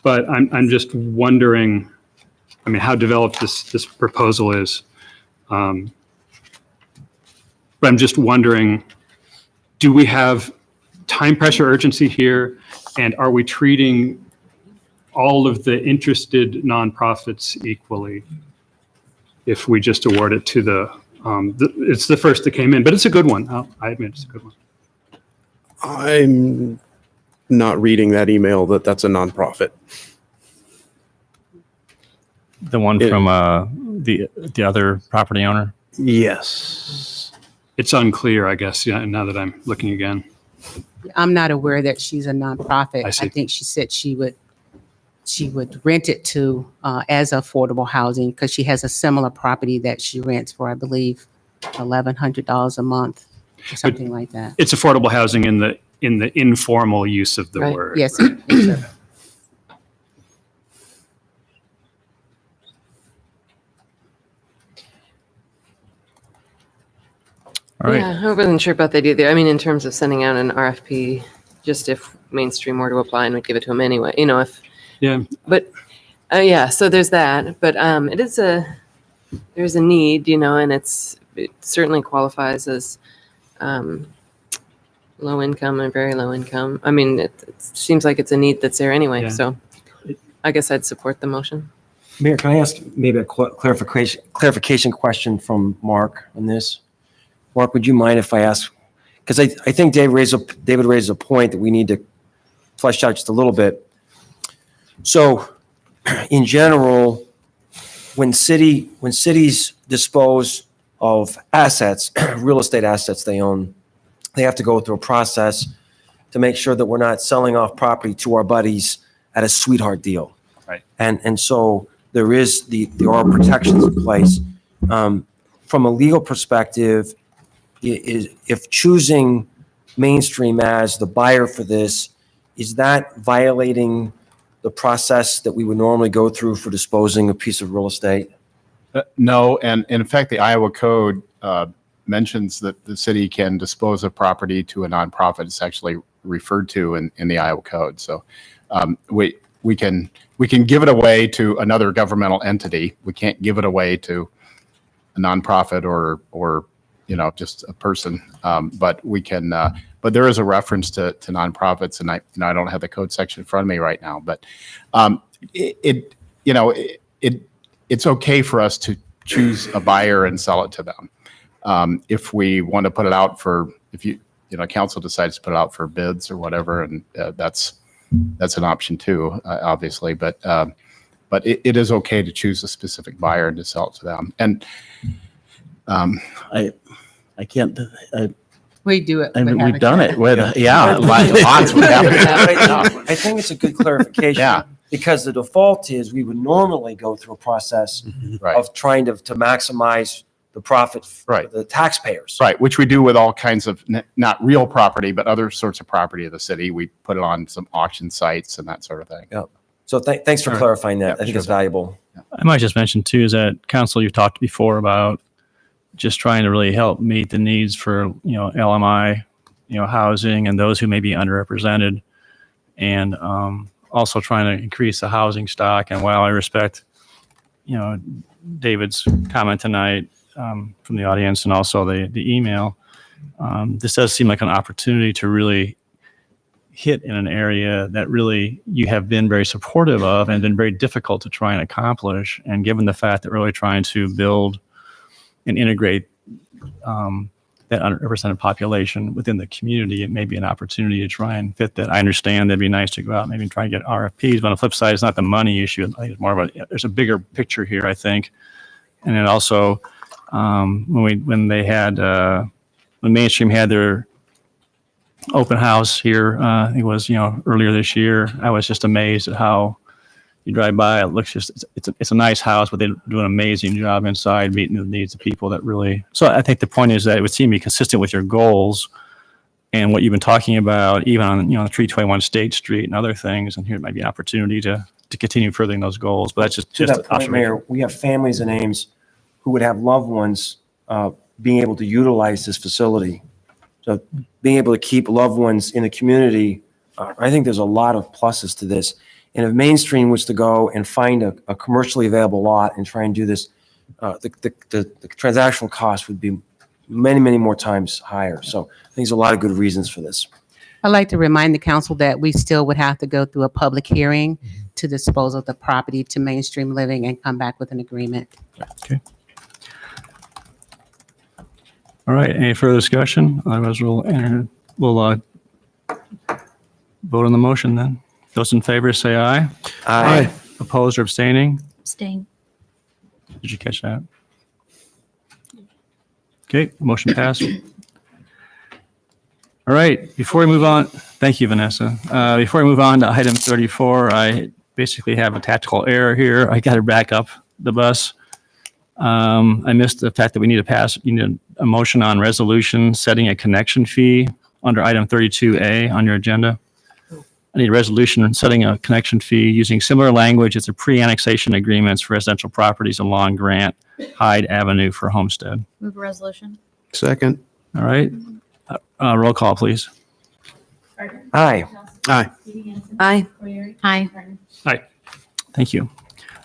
Speaker 12: But I'm just wondering, how developed this proposal is. But I'm just wondering, do we have time pressure urgency here? And are we treating all of the interested nonprofits equally if we just award it to it's the first that came in, but it's a good one. I admit it's a good one.
Speaker 10: I'm not reading that email that's a nonprofit.
Speaker 1: The one from the other property owner?
Speaker 10: Yes.
Speaker 12: It's unclear, I guess, now that I'm looking again.
Speaker 13: I'm not aware that she's a nonprofit.
Speaker 12: I see.
Speaker 13: I think she said she would rent it to as affordable housing because she has a similar property that she rents for, I believe, $1,100 a month or something like that.
Speaker 12: It's affordable housing in the in the informal use of the
Speaker 11: Right.
Speaker 12: word.
Speaker 13: Yes, sir. Yes, sir.
Speaker 1: All right.
Speaker 11: Yeah, I wasn't sure about that either. I mean, in terms of sending out an RFP, just if Mainstream were to apply and we'd give it to them anyway, if.
Speaker 12: Yeah.
Speaker 11: But, yeah, so there's that. But there's a need, and it certainly qualifies as low income and very low income. I mean, it seems like it's a need that's there anyway.
Speaker 12: Yeah.
Speaker 11: So I guess I'd support the motion.
Speaker 9: Mayor, can I ask maybe a clarification question from Mark on this? Mark, would you mind if I ask? Because I think David raised a point that we need to flesh out just a little bit. So, in general, when cities dispose of assets, real estate assets they own, they have to go through a process to make sure that we're not selling off property to our buddies at a sweetheart deal.
Speaker 12: Right.
Speaker 9: And so there are protections in place. From a legal perspective, if choosing Mainstream as the buyer for this, is that violating the process that we would normally go through for disposing a piece of real estate?
Speaker 15: No, and in fact, the Iowa Code mentions that the city can dispose of property to a nonprofit. It's actually referred to in the Iowa Code. So we can give it away to another governmental entity. We can't give it away to a nonprofit or just a person. But we can. But there is a reference to nonprofits, and I don't have the code section in front of me right now. But it's okay for us to choose a buyer and sell it to them. If we want to put it out council decides to put it out for bids or whatever, and that's an option too, obviously. But it is okay to choose a specific buyer and to sell it to them. And
Speaker 16: I can't.
Speaker 13: We do it.
Speaker 16: I mean,
Speaker 13: with
Speaker 16: we've done it with
Speaker 9: Lots
Speaker 16: would happen.
Speaker 9: I think it's a good clarification.
Speaker 15: Yeah.
Speaker 9: Because the default is we would normally go through a process
Speaker 15: Right.
Speaker 9: of trying to maximize the profit for the taxpayers.
Speaker 15: Right, which we do with all kinds of not real property, but other sorts of property of the city. We put it on some auction sites and that sort of thing.
Speaker 9: Yeah. So thanks for
Speaker 15: All right.
Speaker 9: clarifying that.
Speaker 15: Yeah,
Speaker 9: I think
Speaker 15: sure.
Speaker 9: it's valuable.
Speaker 1: I might just mention too is that council, you've talked before about just trying to really help meet the needs for, LMI, housing and those who may be underrepresented, and also trying to increase the housing stock. And while I respect, David's comment tonight from the audience and also the email, this does seem like an opportunity to really hit in an area that really you have been very supportive of and been very difficult to try and accomplish. And given the fact that we're really trying to build and integrate that underrepresented population within the community, it may be an opportunity to try and fit that. I understand that'd be nice to go out and maybe try and get RFPs, but on the flip side, it's not the money issue. I think it's more of there's a bigger picture here, I think. And then also, when Mainstream had their open house here, I think it was, earlier this year, I was just amazed at how you drive by, it looks it's a nice house, but they do an amazing job inside meeting the needs of people that really. So I think the point is that it would seem to be consistent with your goals and what you've been talking about, even on 321 State Street and other things. And here might be an opportunity to continue furthering those goals. But that's just
Speaker 9: To that
Speaker 1: an
Speaker 9: point,
Speaker 1: observation.
Speaker 9: Mayor, we have families in Ames who would have loved ones being able to utilize this facility. So being able to keep loved ones in the community, I think there's a lot of pluses to this. And if Mainstream was to go and find a commercially available lot and try and do this, the transactional cost would be many, many more times higher. So I think there's a lot of good reasons for this.
Speaker 13: I'd like to remind the council that we still would have to go through a public hearing to dispose of the property to Mainstream Living and come back with an agreement.
Speaker 1: Okay. All right. Any further discussion? Otherwise, we'll vote on the motion then. Those in favor say aye.
Speaker 9: Aye.
Speaker 1: Opposed or abstaining?
Speaker 4: Abstain.
Speaker 1: Did you catch that? Okay, motion passed. All right, before we move on, thank you, Vanessa. Before we move on to item 34, I basically have a tactical error here. I got to back up the bus. I missed the fact that we need a motion on resolution setting a connection fee under item 32A on your agenda. I need a resolution setting a connection fee using similar language as the pre-annexation agreements for residential properties along Grant Hyde Avenue for Homestead.
Speaker 17: Move a resolution.
Speaker 10: Second.
Speaker 1: All right. Roll call, please.
Speaker 9: Aye.
Speaker 10: Aye.
Speaker 11: Aye.
Speaker 17: Aye.
Speaker 1: Aye. Thank you.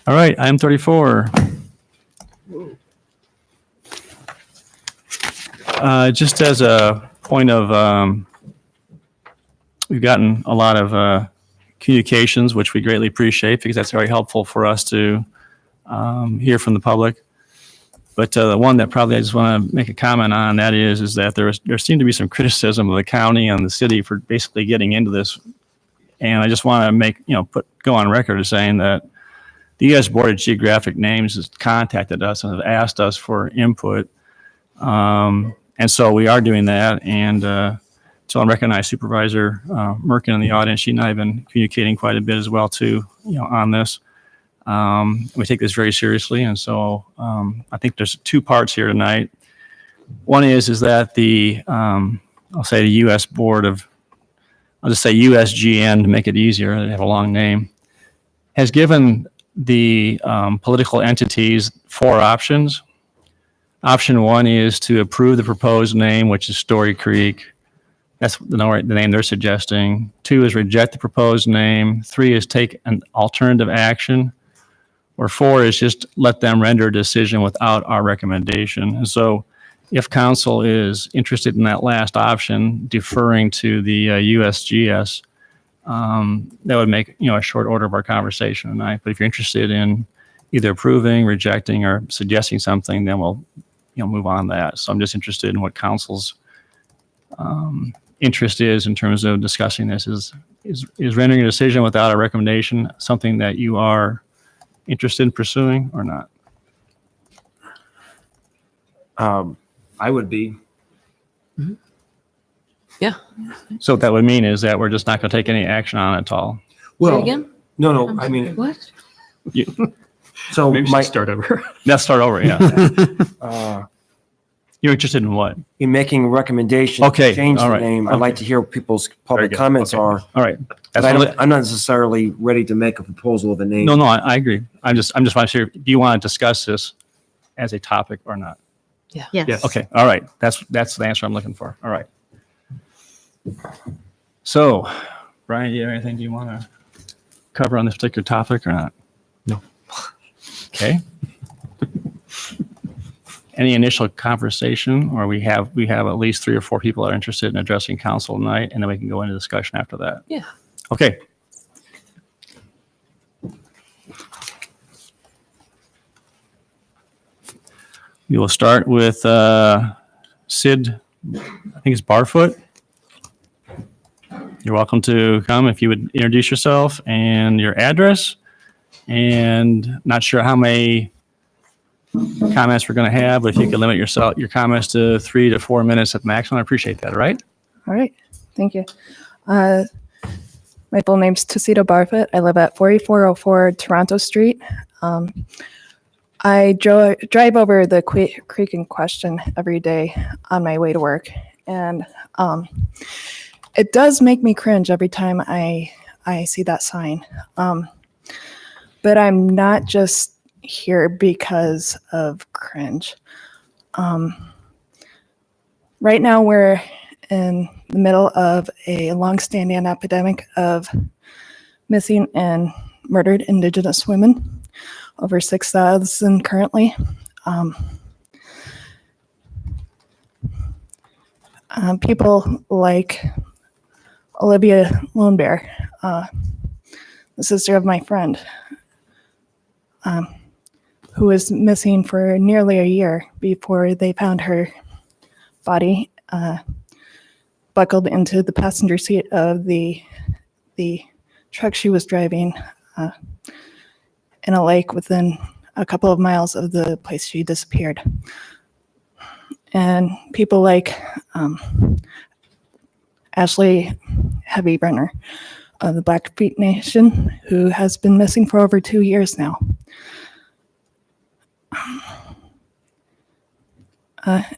Speaker 1: All right, item 34. Just as a point of, we've gotten a lot of communications, which we greatly appreciate because that's very helpful for us to hear from the public. But the one that probably I just want to make a comment on that is that there seemed to be some criticism of the county and the city for basically getting into this. And I just want to make, go on record as saying that the U.S. Board of Geographic Names has contacted us and have asked us for input. And so we are doing that. And so I recognize Supervisor Merkin in the audience. She and I have been communicating quite a bit as well, too, on this. We take this very seriously. And so I think there's two parts here tonight. One is that the, I'll say the U.S. Board of, I'll just say USGN to make it easier, they have a long name, has given the political entities 4 options. Option 1 is to approve the proposed name, which is Story Creek. That's the name they're suggesting. 2 is reject the proposed name. 3 is take an alternative action. Or 4 is just let them render a decision without our recommendation. And so if council is interested in that last option, deferring to the USGS, that would make, a short order of our conversation tonight. But if you're interested in either approving, rejecting, or suggesting something, then we'll, move on that. So I'm just interested in what council's interest is in terms of discussing this. Is rendering a decision without a recommendation something that you are interested in pursuing or not?
Speaker 9: I would be.
Speaker 11: Yeah.
Speaker 1: So what that would mean is that we're just not going to take any action on it at all.
Speaker 9: Well,
Speaker 11: again?
Speaker 9: no, I mean,
Speaker 11: What?
Speaker 9: so
Speaker 12: Maybe we
Speaker 9: my,
Speaker 12: should start over.
Speaker 1: Let's start over, yeah. You're interested in what?
Speaker 9: in making recommendations
Speaker 1: Okay,
Speaker 9: to change
Speaker 1: all
Speaker 9: the
Speaker 1: right,
Speaker 9: name, I'd like to hear what people's public
Speaker 1: good,
Speaker 9: comments
Speaker 1: okay.
Speaker 9: are.
Speaker 1: All right.
Speaker 9: But
Speaker 1: That's
Speaker 9: I'm not necessarily ready to make a proposal of a name.
Speaker 1: No, I agree. I'm just want to hear, do you want to discuss this as a topic or not?
Speaker 11: Yeah.
Speaker 17: Yes.
Speaker 1: Okay, all right. That's the answer I'm looking for. All right. So, Brian, do you have anything you want to cover on this particular topic or not?
Speaker 2: No.
Speaker 1: Okay. Any initial conversation, or we have at least 3 or 4 people that are interested in addressing council tonight, and then we can go into discussion after that.
Speaker 11: Yeah.
Speaker 1: Okay. We will start with Sid, I think it's Barfoot. You're welcome to come if you would introduce yourself and your address. And not sure how many comments we're going to have, but if you could limit your comments to 3 to 4 minutes at maximum, I appreciate that, all right?
Speaker 18: All right, thank you. My full name's Tucito Barfoot. I live at 4404 Toronto Street. I drive over the creek in question every day on my way to work, and it does make me cringe every time I see that sign. But I'm not just here because of cringe. Right now we're in the middle of a long-standing epidemic of missing and murdered Indigenous women, over 6,000 currently. People like Olivia Lone Bear, the sister of my friend, who was missing for nearly a year before they found her body buckled into the passenger seat of the truck she was driving in a lake within a couple of miles of the place she disappeared. And people like Ashley Heavybrenner of the Blackfeet Nation, who has been missing for over 2 years now.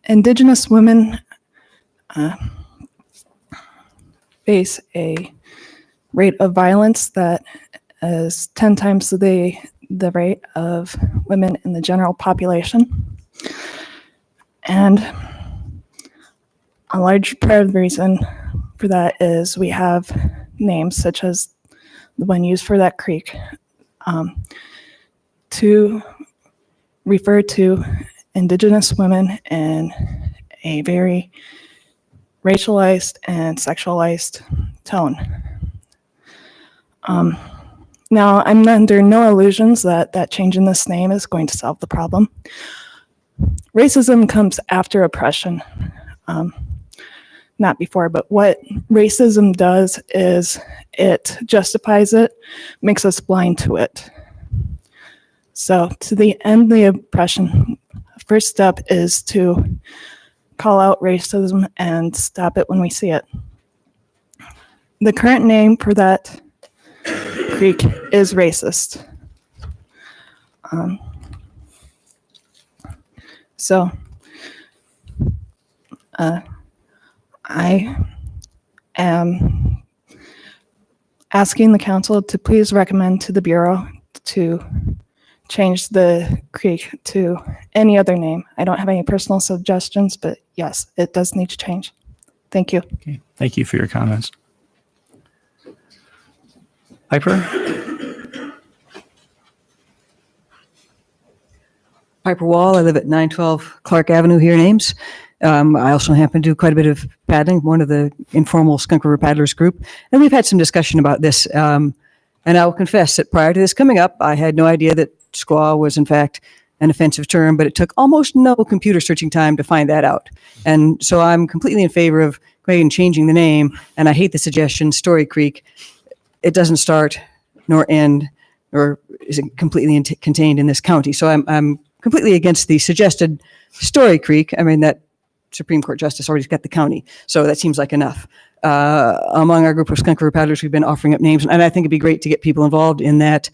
Speaker 18: Indigenous women face a rate of violence that is 10 times the rate of women in the general population. And a large part of the reason for that is we have names such as the one used for that creek to refer to Indigenous women in a very racialized and sexualized tone. Now, I'm under no illusions that changing this name is going to solve the problem. Racism comes after oppression, not before, but what racism does is it justifies it, makes us blind to it. So to the end the oppression, first step is to call out racism and stop it when we see it. The current name for that creek is racist. I am asking the council to please recommend to the Bureau to change the creek to any other name. I don't have any personal suggestions, but yes, it does need to change. Thank you.
Speaker 1: Okay. Thank you for your comments. Piper?
Speaker 17: Piper Wall. I live at 912 Clark Avenue here in Ames. I also happen to do quite a bit of paddling, one of the informal Skunk River Paddlers group. And we've had some discussion about this. And I will confess that prior to this coming up, I had no idea that squaw was in fact an offensive term, but it took almost no computer searching time to find that out. And so I'm completely in favor of going ahead and changing the name. And I hate the suggestion, Story Creek. It doesn't start nor end, or is it completely contained in this county. So I'm completely against the suggested Story Creek. I mean, that Supreme Court justice already got the county, so that seems like enough. Among our group of Skunk River Paddlers, we've been offering up names, and I think it'd be great to get people involved in that.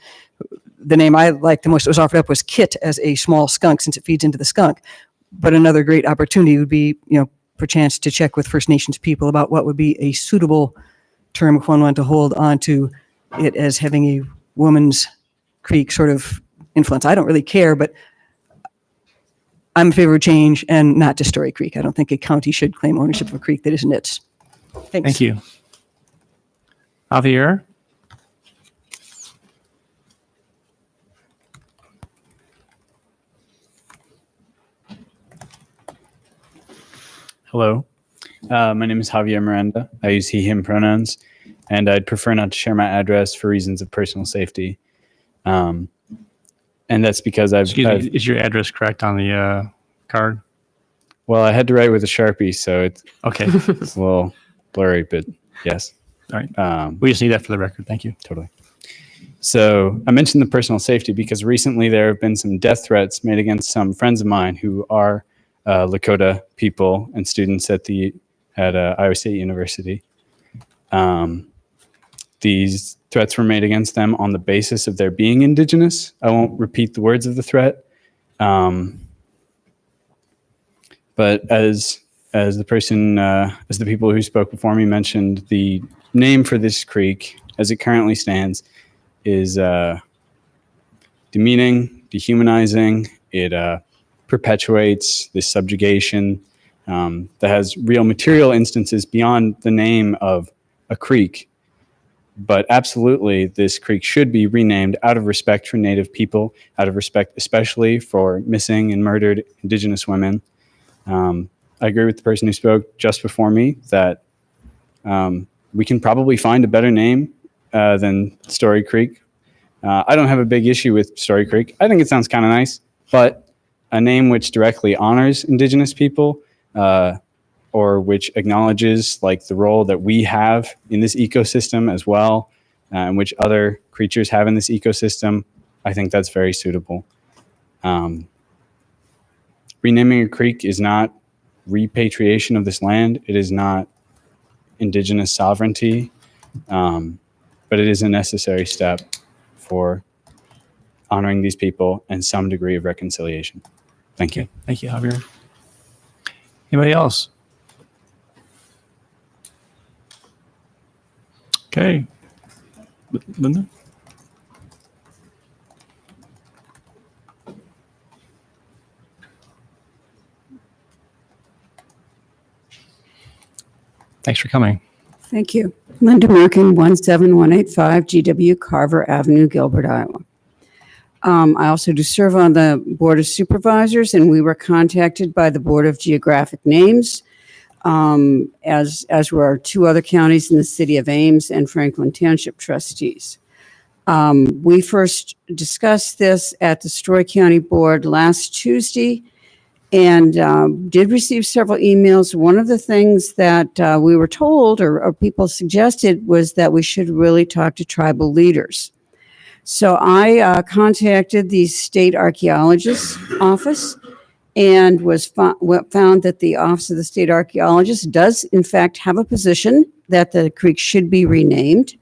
Speaker 17: The name I liked the most that was offered up was Kit, as a small skunk, since it feeds into the skunk. But another great opportunity would be, perchance to check with First Nations people about what would be a suitable term if one wanted to hold on to it as having a woman's creek sort of influence. I don't really care, but I'm in favor of change and not to Story Creek. I don't think a county should claim ownership of a creek that isn't its. Thanks.
Speaker 1: Thank you. Javier?
Speaker 19: Hello, my name is Javier Miranda. I use he, him pronouns, and I'd prefer not to share my address for reasons of personal safety. And that's because
Speaker 1: Excuse me, is your address correct on the card?
Speaker 19: Well, I had to write with a Sharpie, so it's
Speaker 1: okay.
Speaker 19: It's a little blurry, but yes.
Speaker 1: All right. We just need that for the record. Thank you.
Speaker 19: Totally. So I mentioned the personal safety because recently there have been some death threats made against some friends of mine who are Lakota people and students at Iowa State University. These threats were made against them on the basis of their being Indigenous. I won't repeat the words of the threat, but as the people who spoke before me mentioned, the name for this creek, as it currently stands, is demeaning, dehumanizing. It perpetuates this subjugation that has real material instances beyond the name of a creek. But absolutely, this creek should be renamed out of respect for Native people, out of respect especially for missing and murdered Indigenous women. I agree with the person who spoke just before me that we can probably find a better name than Story Creek. I don't have a big issue with Story Creek. I think it sounds kind of nice, but a name which directly honors Indigenous people or which acknowledges like the role that we have in this ecosystem as well, and which other creatures have in this ecosystem, I think that's very suitable. Renaming a creek is not repatriation of this land. It is not Indigenous sovereignty, but it is a necessary step for honoring these people and some degree of reconciliation. Thank you.
Speaker 1: Thank you, Javier. Anybody else? Okay. Linda? Thanks for coming.
Speaker 20: Thank you. Linda Merkin, 17185 GW Carver Avenue, Gilbert, Iowa. I also do serve on the Board of Supervisors, and we were contacted by the Board of Geographic Names, as were our two other counties in the city of Ames and Franklin Township trustees. We first discussed this at the Story County Board last Tuesday and did receive several emails. One of the things that we were told or people suggested was that we should really talk to tribal leaders. So I contacted the state archaeologist's office and found that the Office of the State Archaeologist does in fact have a position that the creek should be renamed.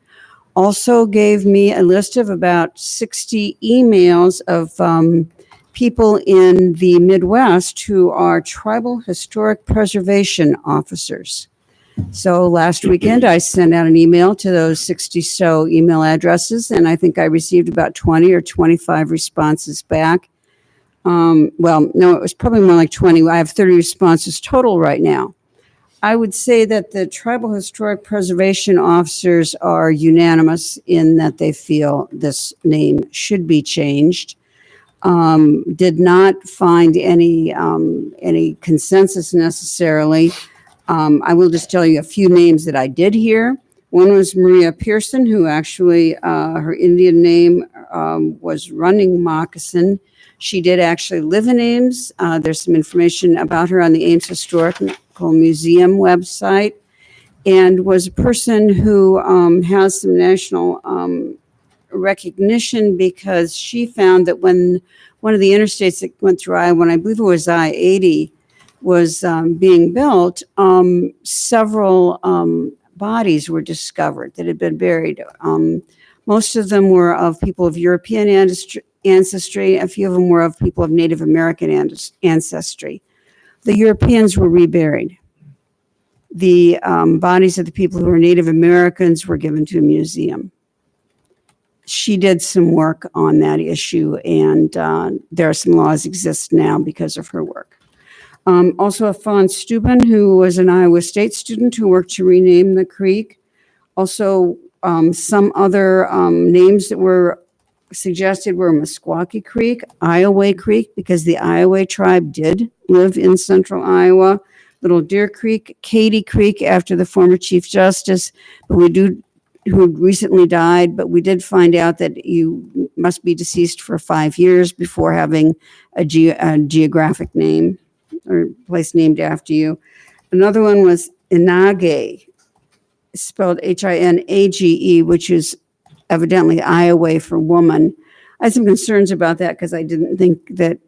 Speaker 20: Also gave me a list of about 60 emails of people in the Midwest who are tribal historic preservation officers. So last weekend, I sent out an email to those 60 so email addresses, and I think I received about 20 or 25 responses back. Well, no, it was probably more like 20. I have 30 responses total right now. I would say that the tribal historic preservation officers are unanimous in that they feel this name should be changed. Did not find any consensus necessarily. I will just tell you a few names that I did hear. One was Maria Pearson, who actually, her Indian name was Running Moccasin. She did actually live in Ames. There's some information about her on the Ames Historical Museum website, and was a person who has some national recognition because she found that when one of the interstates that went through Iowa, and I believe it was I-80, was being built, several bodies were discovered that had been buried. Most of them were of people of European ancestry. A few of them were of people of Native American ancestry. The Europeans were reburied. The bodies of the people who were Native Americans were given to a museum. She did some work on that issue, and there are some laws exist now because of her work. Also, Alphonse Steuben, who was an Iowa State student who worked to rename the creek. Also, some other names that were suggested were Meskwaki Creek, Iowa Creek, because the Iowa tribe did live in central Iowa, Little Deer Creek, Katy Creek after the former Chief Justice, who recently died, but we did find out that you must be deceased for 5 years before having a geographic name or place named after you. Another one was Inage, spelled Hinage, which is evidently Iowa for woman. I had some concerns about that because I didn't think that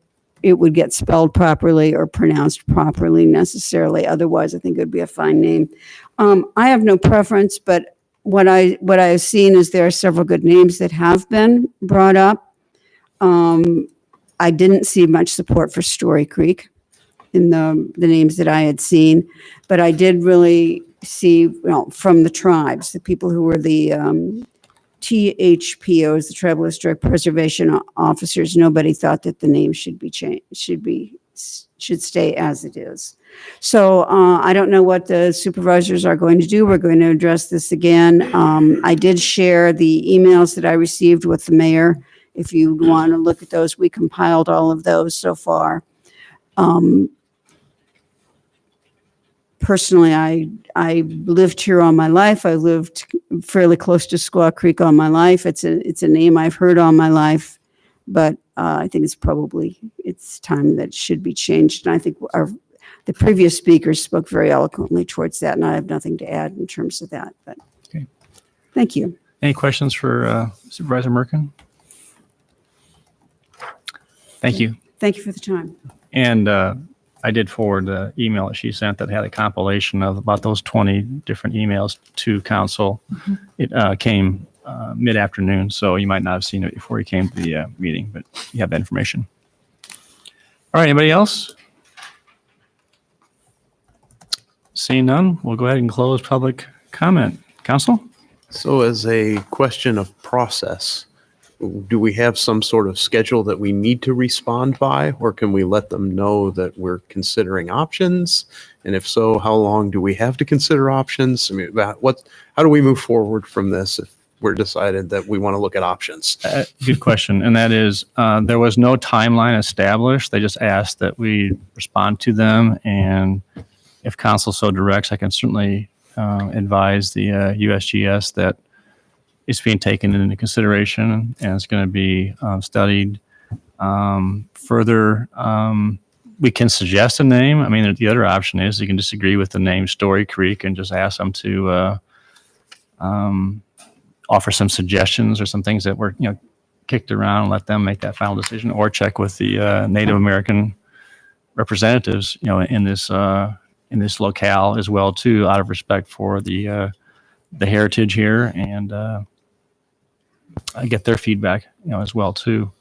Speaker 20: it would get spelled properly or pronounced properly necessarily. Otherwise, I think it would be a fine name. I have no preference, but what I've seen is there are several good names that have been brought up. I didn't see much support for Story Creek in the names that I had seen, but I did really see, from the tribes, the people who were the THPOs, the Tribal Historic Preservation Officers, nobody thought that the name should be changed, should stay as it is. So I don't know what the supervisors are going to do. We're going to address this again. I did share the emails that I received with the mayor. If you want to look at those, we compiled all of those so far. Personally, I lived here all my life. I lived fairly close to Squaw Creek all my life. It's a name I've heard all my life, but I think it's time that it should be changed. And I think the previous speakers spoke very eloquently towards that, and I have nothing to add in terms of that. But
Speaker 1: okay.
Speaker 20: Thank you.
Speaker 1: Any questions for Supervisor Merkin? Thank you.
Speaker 20: Thank you for the time.
Speaker 1: And I did forward the email that she sent that had a compilation of about those 20 different emails to council.
Speaker 20: Mm-hmm.
Speaker 1: It came mid-afternoon, so you might not have seen it before you came to the meeting, but you have that information. All right, anybody else? Seeing none, we'll go ahead and close public comment. Council?
Speaker 10: So as a question of process, do we have some sort of schedule that we need to respond by, or can we let them know that we're considering options? And if so, how long do we have to consider options? I mean, how do we move forward from this if we're decided that we want to look at options?
Speaker 1: Good question. And that is, there was no timeline established. They just asked that we respond to them. And if council so directs, I can certainly advise the USGS that it's being taken into consideration and it's going to be studied further. We can suggest a name. I mean, the other option is you can disagree with the name Story Creek and just ask them to offer some suggestions or some things that were, kicked around and let them make that final decision, or check with the Native American representatives, in this locale as well too, out of respect for the heritage here, and I get their feedback, as well too.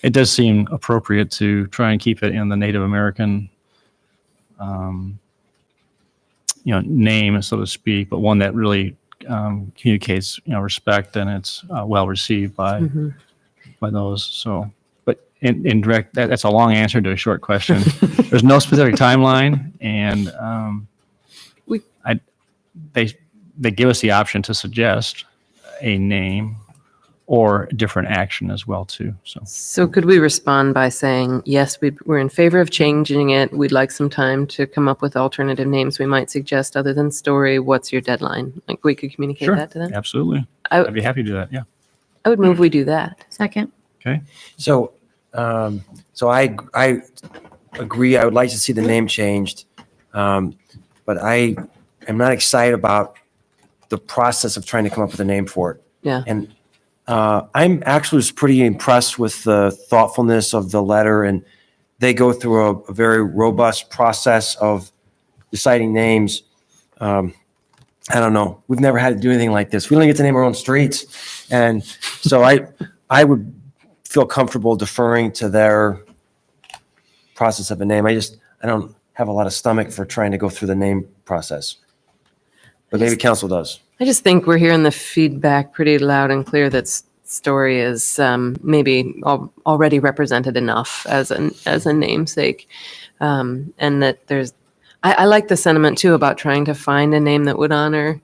Speaker 1: It does seem appropriate to try and keep it in the Native American, name, so to speak, but one that really communicates, respect, and it's well received by those. So, but in direct, that's a long answer to a short question. There's no specific timeline, and they give us the option to suggest a name or a different action as well too.
Speaker 11: So could we respond by saying, yes, we're in favor of changing it. We'd like some time to come up with alternative names we might suggest other than Story. What's your deadline? Like, we could communicate
Speaker 1: Sure,
Speaker 11: that to them?
Speaker 1: absolutely. I'd be happy to do that. Yeah.
Speaker 11: I would move we do that.
Speaker 4: Second.
Speaker 1: Okay.
Speaker 9: So, I agree. I would like to see the name changed. But I am not excited about the process of trying to come up with a name for it.
Speaker 11: Yeah.
Speaker 9: And I'm actually just pretty impressed with the thoughtfulness of the letter, and they go through a very robust process of deciding names. I don't know. We've never had to do anything like this. We don't get to name our own streets. And so I would feel comfortable deferring to their process of a name. I don't have a lot of stomach for trying to go through the name process. But maybe council does.
Speaker 11: I just think we're hearing the feedback pretty loud and clear that Story is maybe already represented enough as a namesake, and that there's. I like the sentiment too about trying to find a name that would honor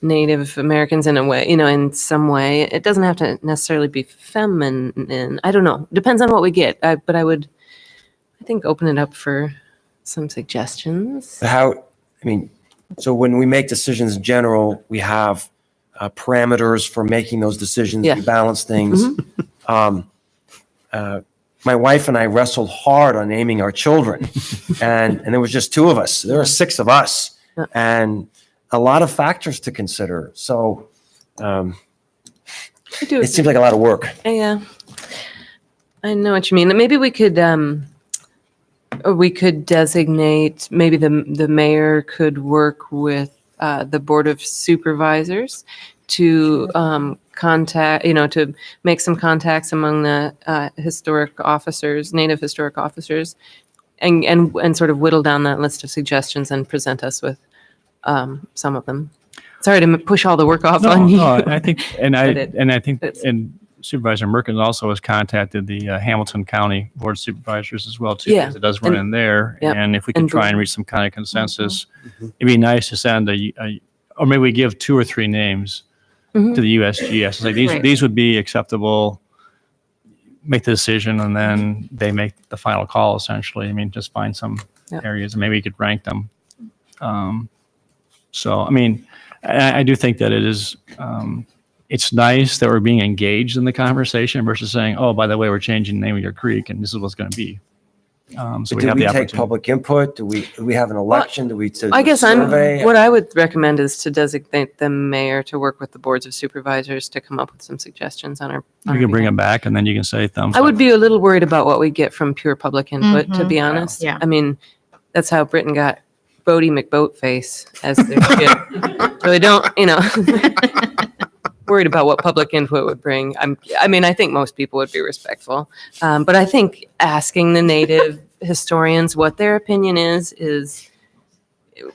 Speaker 11: Native Americans in a way, in some way. It doesn't have to necessarily be feminine. I don't know. Depends on what we get. But I think, open it up for some suggestions.
Speaker 9: So when we make decisions in general, we have parameters for making those decisions.
Speaker 11: Yeah.
Speaker 9: We balance things. My wife and I wrestled hard on naming our children, and there was just two of us. There are six of us, and a lot of factors to consider. So it seems like a lot of work.
Speaker 11: Yeah, I know what you mean. Maybe we could designate. Maybe the mayor could work with the Board of Supervisors to contact, to make some contacts among the historic officers, Native historic officers, and sort of whittle down that list of suggestions and present us with some of them. Sorry to push all the work off on you.
Speaker 1: No, I think, and Supervisor Merkins also has contacted the Hamilton County Board of Supervisors as well too,
Speaker 11: Yeah.
Speaker 1: because it does run in there.
Speaker 11: Yep.
Speaker 1: And if we can try and reach some kind of consensus, it'd be nice to send or maybe we give 2 or 3 names to the USGS. Like these would be acceptable. Make the decision, and then they make the final call. Essentially, I mean, just find some areas, and maybe you could rank them. So, I mean, I do think that it is. It's nice that we're being engaged in the conversation versus saying, "Oh, by the way, we're changing the name of your creek, and this is what's going to be." So we have the
Speaker 9: take
Speaker 1: opportunity.
Speaker 9: public input? Do we have an election? Do we
Speaker 11: I guess
Speaker 9: survey?
Speaker 11: what I would recommend is to designate the mayor to work with the boards of supervisors to come up with some suggestions on our.
Speaker 1: You can bring them back, and then you can say thumbs
Speaker 11: I
Speaker 1: up.
Speaker 11: would be a little worried about what we get from pure public input, to be honest.
Speaker 4: Yeah.
Speaker 11: I mean, that's how Britain got Bodie McBoatface as their ship. So they don't, worried about what public input would bring. I think most people would be respectful. But I think asking the Native historians what their opinion is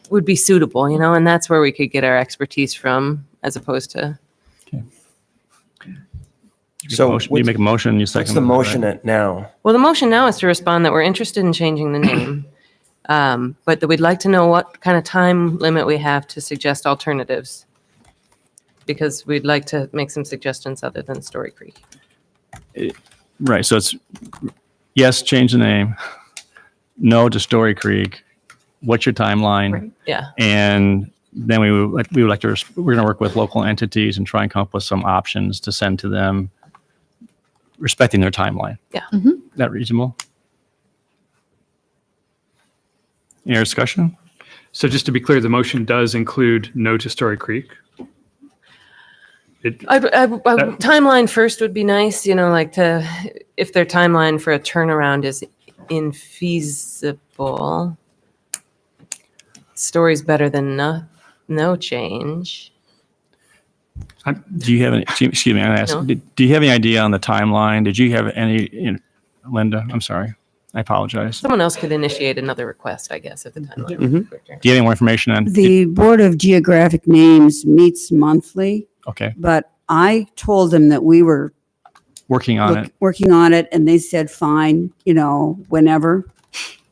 Speaker 11: would be suitable, and that's where we could get our expertise from as opposed to.
Speaker 9: So
Speaker 1: You make a motion, you second.
Speaker 9: What's the motion at now?
Speaker 11: Well, the motion now is to respond that we're interested in changing the name, but that we'd like to know what kind of time limit we have to suggest alternatives. Because we'd like to make some suggestions other than Story Creek.
Speaker 1: Right, so it's yes, change the name. No to Story Creek. What's your timeline?
Speaker 11: Yeah.
Speaker 1: And then we would like to, we're going to work with local entities and try and come up with some options to send to them, respecting their timeline.
Speaker 11: Yeah.
Speaker 1: Is that reasonable? Any other discussion?
Speaker 12: So just to be clear, the motion does include no to Story Creek.
Speaker 11: Timeline first would be nice, like if their timeline for a turnaround is infeasible. Story's better than no change.
Speaker 1: Do you have any, excuse me, I'm asking,
Speaker 11: No.
Speaker 1: do you have any idea on the timeline? Did you have any, Linda, I'm sorry, I apologize.
Speaker 11: Someone else could initiate another request, I guess, if the timeline.
Speaker 1: Do you have any more information on?
Speaker 20: The Board of Geographic Names meets monthly,
Speaker 1: Okay,
Speaker 20: but I told them that we were
Speaker 1: working on it.
Speaker 20: working on it, and they said, fine, whenever,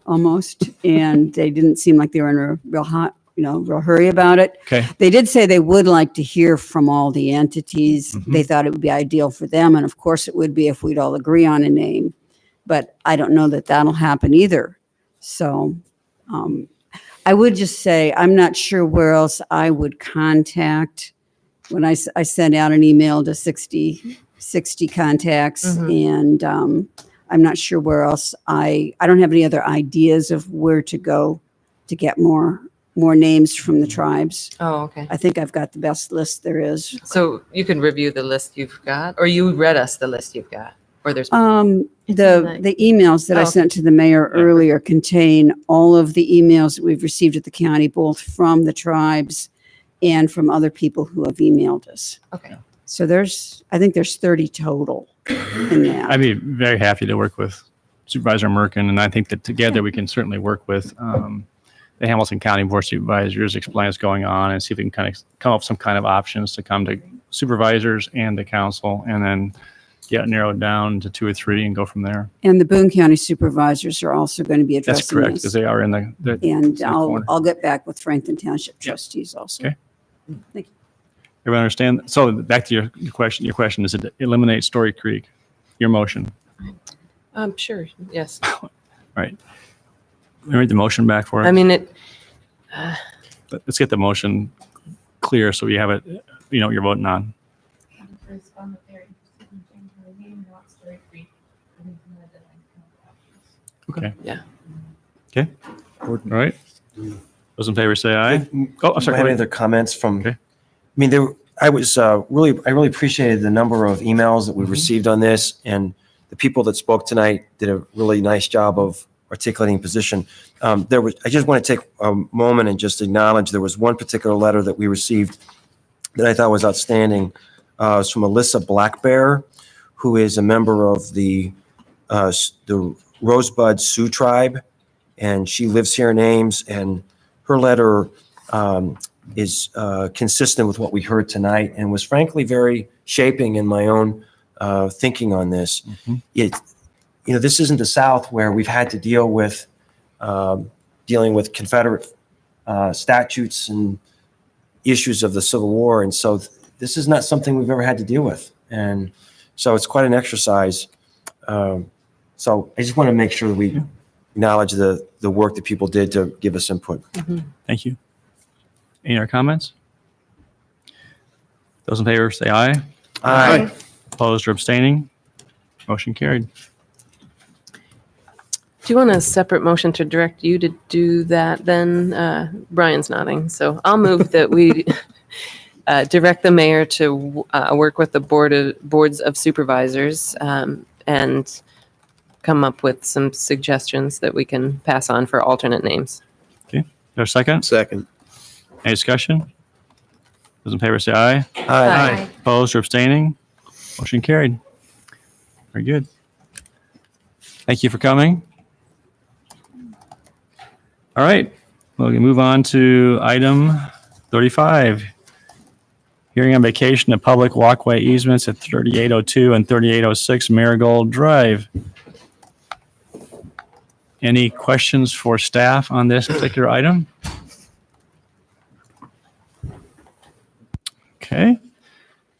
Speaker 20: almost. And they didn't seem like they were in a real real hurry about it.
Speaker 1: Okay.
Speaker 20: They did say they would like to hear from all the entities. They thought it would be ideal for them, and of course it would be if we'd all agree on a name. But I don't know that that'll happen either. So I would just say, I'm not sure where else I would contact. When I sent out an email to 60 contacts, and I'm not sure where else. I don't have any other ideas of where to go to get more names from the tribes.
Speaker 11: Oh, okay.
Speaker 20: I think I've got the best list there is.
Speaker 11: So you can review the list you've got, or you read us the list you've got, or there's.
Speaker 20: The emails that I sent to the mayor earlier contain all of the emails that we've received at the county, both from the tribes and from other people who have emailed us.
Speaker 11: Okay.
Speaker 20: So I think there's 30 total in that.
Speaker 1: I'd be very happy to work with Supervisor Merkin, and I think that together we can certainly work with the Hamilton County Board of Supervisors, explain what's going on, and see if we can kind of come up with some kind of options to come to supervisors and the council, and then get narrowed down to 2 or 3 and go from there.
Speaker 20: And the Boone County supervisors are also going to be addressing
Speaker 1: That's correct,
Speaker 20: this.
Speaker 1: because they are in
Speaker 20: And
Speaker 1: corner.
Speaker 20: I'll get back with Franklin Township trustees also.
Speaker 1: Okay.
Speaker 20: Thank you.
Speaker 1: Everyone understand? So back to your question. Your question is to eliminate Story Creek. Your motion.
Speaker 11: Sure. Yes.
Speaker 1: Right. Let me read the motion back for us.
Speaker 11: I mean,
Speaker 1: Let's get the motion clear so we have it, you know what you're voting on. Okay.
Speaker 11: Yeah.
Speaker 1: Okay. All right. Those in favor say aye. Oh, I'm sorry.
Speaker 9: Do I have
Speaker 1: go
Speaker 9: any
Speaker 1: ahead.
Speaker 9: other comments from?
Speaker 1: Okay.
Speaker 9: I mean, I really appreciated the number of emails that we received on this, and the people that spoke tonight did a really nice job of articulating position. I just want to take a moment and just acknowledge there was one particular letter that we received that I thought was outstanding. It's from Alyssa Blackbear, who is a member of the Rosebud Sioux tribe, and she lives here in Ames, and her letter is consistent with what we heard tonight and was frankly very shaping in my own thinking on this. This isn't the South where we've had to deal with dealing with Confederate statutes and issues of the Civil War. And so this is not something we've ever had to deal with. And so it's quite an exercise. So I just want to make sure that we acknowledge the work that people did to give us input.
Speaker 1: Thank you. Any other comments? Those in favor say aye.
Speaker 9: Aye.
Speaker 1: Opposed or abstaining? Motion carried.
Speaker 11: Do you want a separate motion to direct you to do that then? Brian's nodding. So I'll move that we direct the mayor to work with the boards of supervisors and come up with some suggestions that we can pass on for alternate names.
Speaker 1: Okay. There's a second?
Speaker 10: Second.
Speaker 1: Any discussion? Those in favor say aye.
Speaker 11: Aye.
Speaker 1: Opposed or abstaining? Motion carried. Very good. Thank you for coming. All right. We'll move on to item 35. Hearing on vacation of public walkway easements at 3802 and 3806 Marigold Drive. Any questions for staff on this particular item? Okay.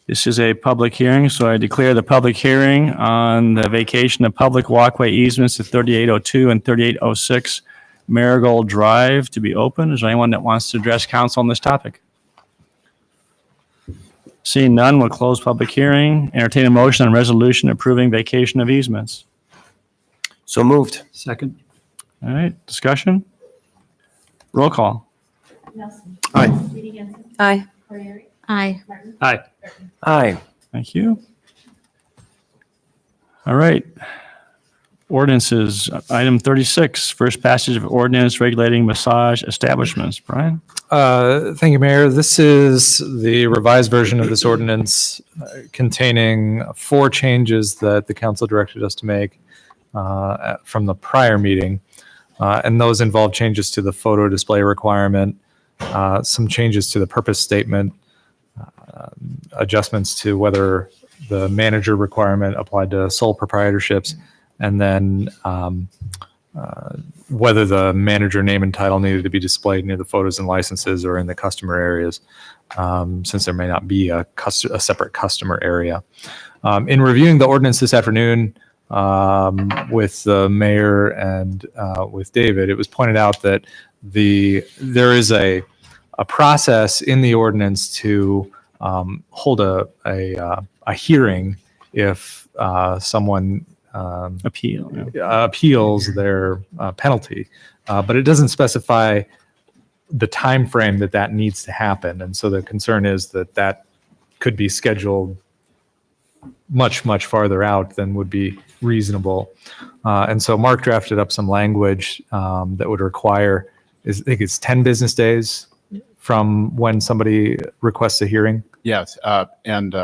Speaker 1: This is a public hearing, so I declare the public hearing on the vacation of public walkway easements at 3802 and 3806 Marigold Drive to be open. Is there anyone that wants to address council on this topic? Seeing none, we'll close public hearing. Entertain a motion on resolution approving vacation of easements.
Speaker 9: So moved.
Speaker 1: Second. All right, discussion? Roll call.
Speaker 11: Aye.
Speaker 4: Aye.
Speaker 12: Aye.
Speaker 9: Aye.
Speaker 1: Thank you. All right. Ordinances, item 36, first passage of ordinance regulating massage establishments. Brian?
Speaker 17: Thank you, Mayor. This is the revised version of this ordinance containing 4 changes that the council directed us to make from the prior meeting. And those involve changes to the photo display requirement, some changes to the purpose statement, adjustments to whether the manager requirement applied to sole proprietorships, and then whether the manager name and title needed to be displayed near the photos and licenses or in the customer areas, since there may not be a separate customer area. In reviewing the ordinance this afternoon with the mayor and with David, it was pointed out that there is a process in the ordinance to hold a hearing if someone appeals their penalty, but it doesn't specify the time frame that needs to happen, and so the concern is that could be scheduled much farther out than would be reasonable, and so Mark drafted up some language that would require, I think it's 10 business days from when somebody requests a hearing.
Speaker 15: Yes, and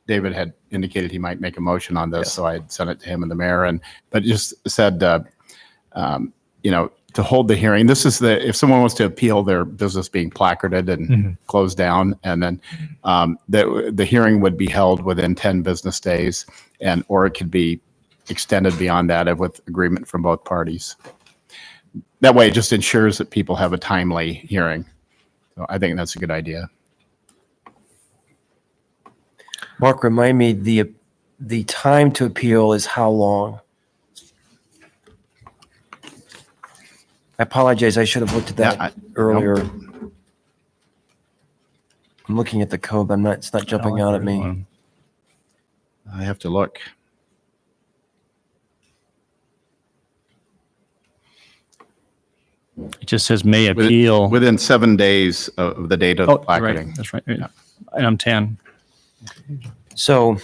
Speaker 15: David had indicated he might make a motion on this, so I had sent it to him and the mayor, but just said, to hold the hearing. This is if someone wants to appeal their business being placarded and closed down, and then the hearing would be held within 10 business days, or it could be extended beyond that with agreement from both parties. That way, it just ensures that people have a timely hearing. So I think that's a good idea.
Speaker 9: Mark, remind me, the time to appeal is how long? I apologize. I should have looked at that earlier. Nope. I'm looking at the code, but it's not jumping out at me.
Speaker 15: I have to look.
Speaker 1: It just says may appeal.
Speaker 15: Within 7 days of the date of the placarding.
Speaker 1: Right. That's right. Yeah. Item 10.
Speaker 9: So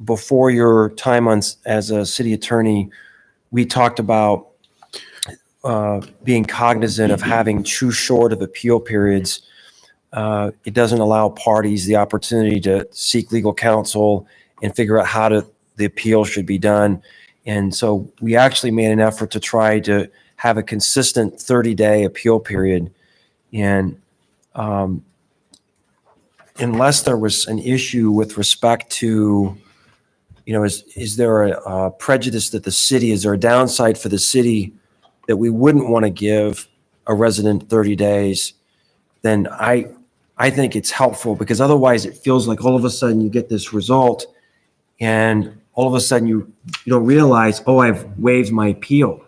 Speaker 9: before your time as a city attorney, we talked about being cognizant of having too short of appeal periods. It doesn't allow parties the opportunity to seek legal counsel and figure out how the appeal should be done. And so we actually made an effort to try to have a consistent 30-day appeal period. And unless there was an issue with respect to, is there a prejudice that the city, is there a downside for the city that we wouldn't want to give a resident 30 days, then I think it's helpful, because otherwise it feels like all of a sudden you get this result and all of a sudden you don't realize, oh, I've waived my appeal.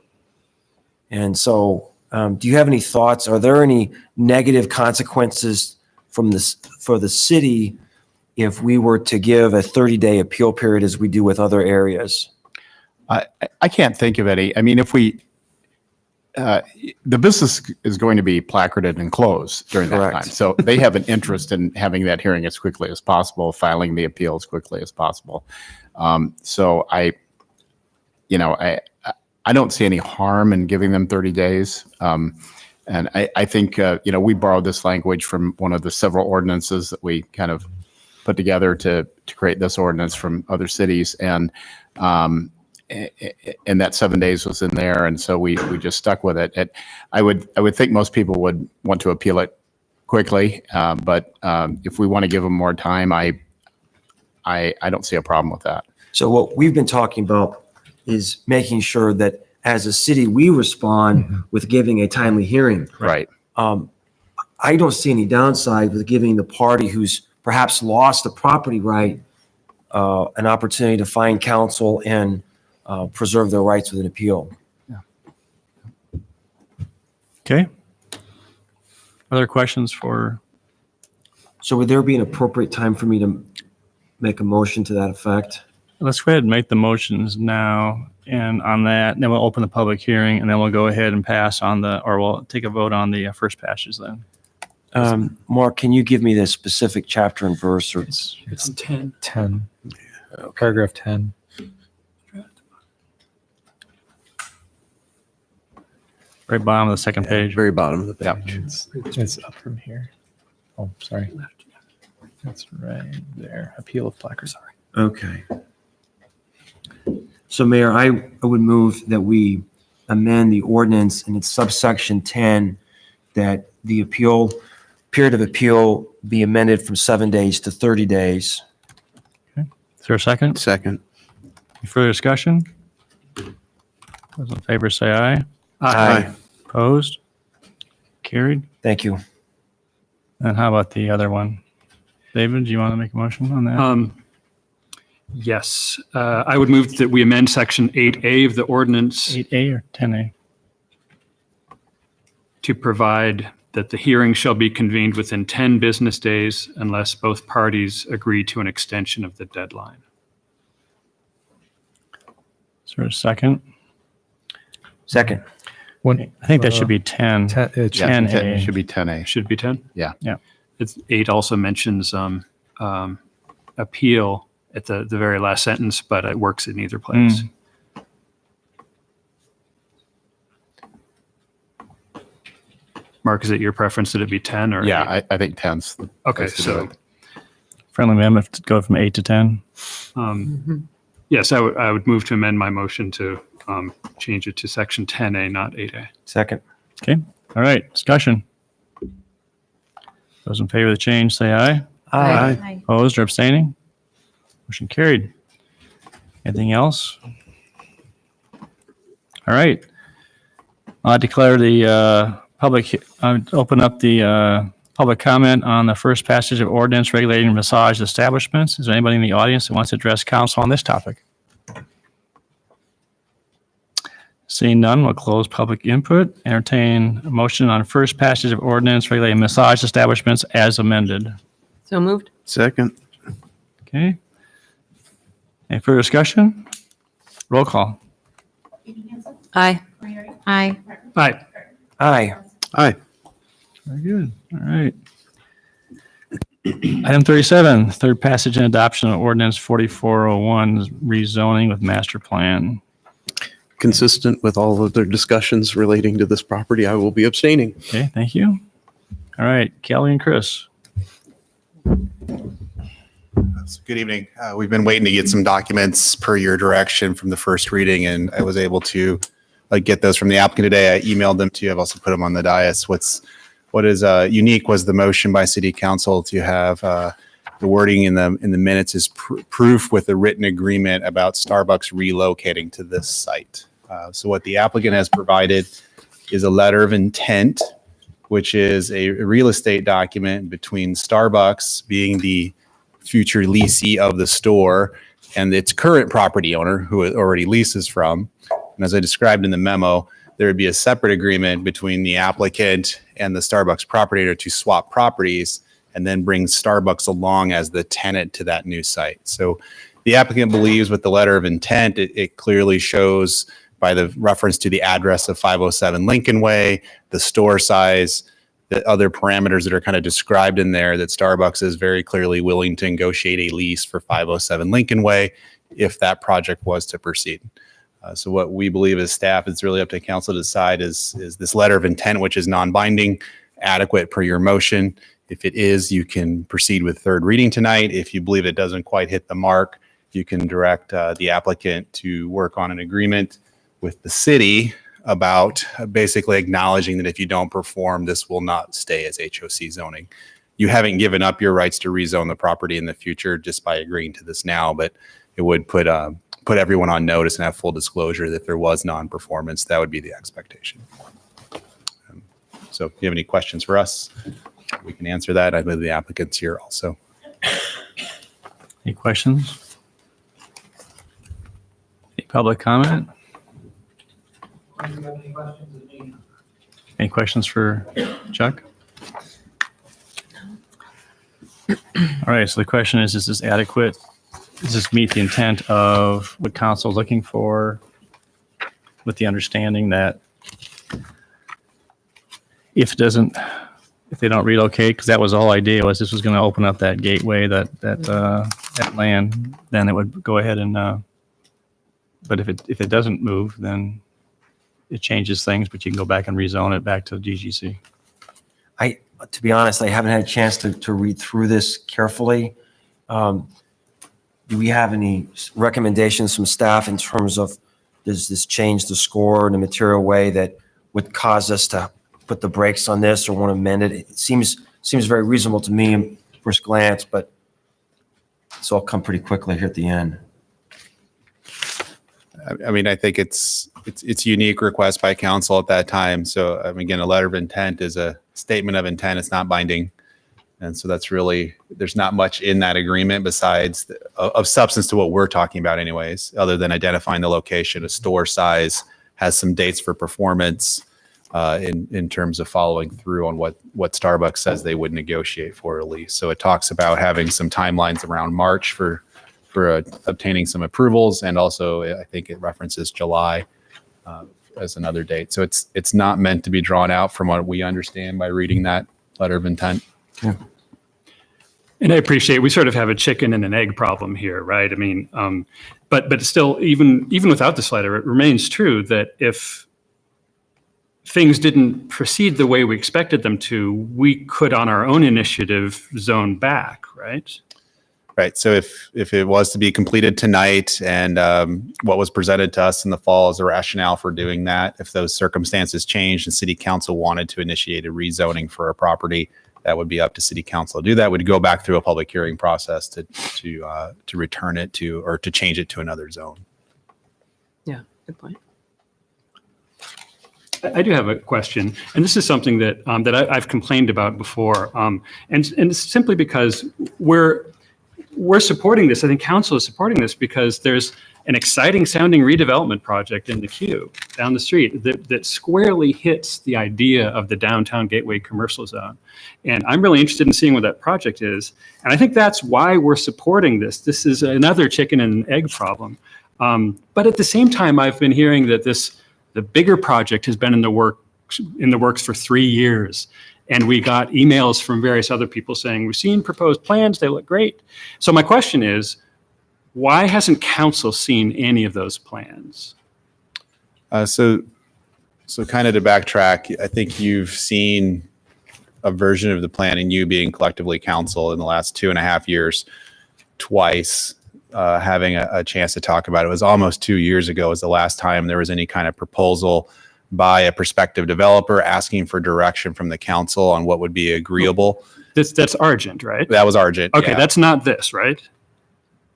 Speaker 9: And so do you have any thoughts? Are there any negative consequences for the city if we were to give a 30-day appeal period as we do with other areas?
Speaker 15: I can't think of any. I mean, if the business is going to be placarded and closed during that time. So they have an interest in having that hearing as quickly as possible, filing the appeal as quickly as possible. So I don't see any harm in giving them 30 days. And I think, we borrowed this language from one of the several ordinances that we kind of put together to create this ordinance from other cities. And and that 7 days was in there, and so we just stuck with it. I would think most people would want to appeal it quickly, but if we want to give them more time, I don't see a problem with that.
Speaker 9: So what we've been talking about is making sure that as a city, we respond with giving a timely hearing.
Speaker 15: Right.
Speaker 9: I don't see any downside with giving the party who's perhaps lost the property right an opportunity to find counsel and preserve their rights with an appeal.
Speaker 1: Okay. Other questions for?
Speaker 9: So would there be an appropriate time for me to make a motion to that effect?
Speaker 1: Let's go ahead and make the motions now. And on that, then we'll open the public hearing and then we'll go ahead and pass on or we'll take a vote on the first passage then.
Speaker 9: Mark, can you give me the specific chapter and verse? Or
Speaker 2: It's 10. 10. Paragraph 10.
Speaker 1: Very bottom of the second page.
Speaker 10: Very bottom of the page.
Speaker 2: It's up from here. Oh, sorry. That's right there. Appeal of placard. Sorry.
Speaker 9: Okay. So Mayor, I would move that we amend the ordinance in its subsection 10 that the period of appeal be amended from 7 days to 30 days.
Speaker 1: Okay. Is there a second?
Speaker 10: Second.
Speaker 1: Any further discussion? Those in favor say aye.
Speaker 9: Aye.
Speaker 1: Opposed? Carried.
Speaker 9: Thank you.
Speaker 1: And how about the other one? David, do you want to make a motion on that?
Speaker 12: Yes, I would move that we amend section 8A of the ordinance
Speaker 1: 8A or 10A?
Speaker 12: to provide that the hearing shall be convened within 10 business days unless both parties agree to an extension of the deadline.
Speaker 1: Is there a second?
Speaker 9: Second.
Speaker 1: I think that should be 10. 10A.
Speaker 15: It should be 10A.
Speaker 12: Should be 10?
Speaker 15: Yeah.
Speaker 1: Yeah.
Speaker 12: It's 8 also mentions appeal at the very last sentence, but it works in either place. Mark, is it your preference that it be 10 or?
Speaker 15: Yeah, I think 10's.
Speaker 12: Okay, so
Speaker 1: Friendly amendment to go from 8 to 10.
Speaker 12: yes, I would move to amend my motion to change it to section 10A, not 8A.
Speaker 9: Second.
Speaker 1: Okay. All right. Discussion. Those in favor of the change say aye.
Speaker 9: Aye.
Speaker 1: Opposed or abstaining? Motion carried. Anything else? All right. I declare the open up the public comment on the first passage of ordinance regulating massage establishments. Is there anybody in the audience that wants to address council on this topic? Seeing none, we'll close public input. Entertain a motion on first passage of ordinance regulating massage establishments as amended.
Speaker 11: So moved.
Speaker 10: Second.
Speaker 1: Okay. Any further discussion? Roll call.
Speaker 11: Aye.
Speaker 4: Aye.
Speaker 12: Aye.
Speaker 9: Aye.
Speaker 10: Aye.
Speaker 1: Very good. All right. Item 37, third passage and adoption of ordinance 4401, rezoning with master plan.
Speaker 10: Consistent with all of their discussions relating to this property, I will be abstaining.
Speaker 1: Okay, thank you. All right, Kelly and Chris.
Speaker 17: Good evening. We've been waiting to get some documents per your direction from the first reading, and I was able to get those from the applicant today. I emailed them to you. I've also put them on the dais. What is unique was the motion by City Council to have the wording in the minutes is proof with a written agreement about Starbucks relocating to this site. So what the applicant has provided is a letter of intent, which is a real estate document between Starbucks being the future leasee of the store and its current property owner who it already leases from. And as I described in the memo, there would be a separate agreement between the applicant and the Starbucks property owner to swap properties and then bring Starbucks along as the tenant to that new site. So the applicant believes with the letter of intent, it clearly shows by the reference to the address of 507 Lincoln Way, the store size, the other parameters that are kind of described in there, that Starbucks is very clearly willing to negotiate a lease for 507 Lincoln Way if that project was to proceed. So what we believe as staff, it's really up to council to decide is this letter of intent, which is non-binding, adequate per your motion. If it is, you can proceed with third reading tonight. If you believe it doesn't quite hit the mark, you can direct the applicant to work on an agreement with the city about basically acknowledging that if you don't perform, this will not stay as HOC zoning. You haven't given up your rights to rezone the property in the future just by agreeing to this now, but it would put everyone on notice and have full disclosure that if there was non-performance, that would be the expectation. So if you have any questions for us, we can answer that. I believe the applicant's here also.
Speaker 1: Any questions? Any public comment? Any questions for Chuck? All right, so the question is this adequate? Does this meet the intent of what council is looking for, with the understanding that if they don't relocate, because that was the whole idea, was this was going to open up that gateway, that land, then it would go ahead and, but if it doesn't move, then it changes things, but you can go back and rezone it back to GGC.
Speaker 9: To be honest, I haven't had a chance to read through this carefully. Do we have any recommendations from staff in terms of, does this change the score in a material way that would cause us to put the brakes on this or want to amend it? It seems very reasonable to me at first glance, but it's all come pretty quickly here at the end.
Speaker 17: I mean, I think it's a unique request by council at that time. So again, a letter of intent is a statement of intent. It's not binding. And so that's really, there's not much in that agreement besides of substance to what we're talking about anyways, other than identifying the location, a store size, has some dates for performance in terms of following through on what Starbucks says they would negotiate for a lease. So it talks about having some timelines around March for obtaining some approvals. And also I think it references July as another date. So it's not meant to be drawn out from what we understand by reading that letter of intent.
Speaker 9: Yeah.
Speaker 12: And I appreciate we sort of have a chicken and an egg problem here, right? I mean, but still, even without this letter, it remains true that if things didn't proceed the way we expected them to, we could, on our own initiative, zone back, right?
Speaker 17: Right. So if it was to be completed tonight and what was presented to us in the fall as a rationale for doing that, if those circumstances changed and city council wanted to initiate a rezoning for a property, that would be up to city council to do that. Would go back through a public hearing process to return it to, or to change it to another zone.
Speaker 11: Yeah, good point.
Speaker 12: I do have a question, and this is something that I've complained about before, and it's simply because we're supporting this. I think council is supporting this because there's an exciting sounding redevelopment project in the queue down the street that squarely hits the idea of the downtown gateway commercial zone. And I'm really interested in seeing what that project is. And I think that's why we're supporting this. This is another chicken and egg problem. But at the same time, I've been hearing that the bigger project has been in the works for 3 years. And we got emails from various other people saying, we've seen proposed plans, they look great. So my question is, why hasn't council seen any of those plans?
Speaker 17: So kind of to backtrack, I think you've seen a version of the plan, and you being collectively council in the last 2.5 years, twice having a chance to talk about it. It was almost 2 years ago was the last time there was any kind of proposal by a prospective developer asking for direction from the council on what would be agreeable.
Speaker 12: That's Argent, right?
Speaker 17: That was Argent.
Speaker 12: Okay,
Speaker 17: yeah.
Speaker 12: That's not this, right?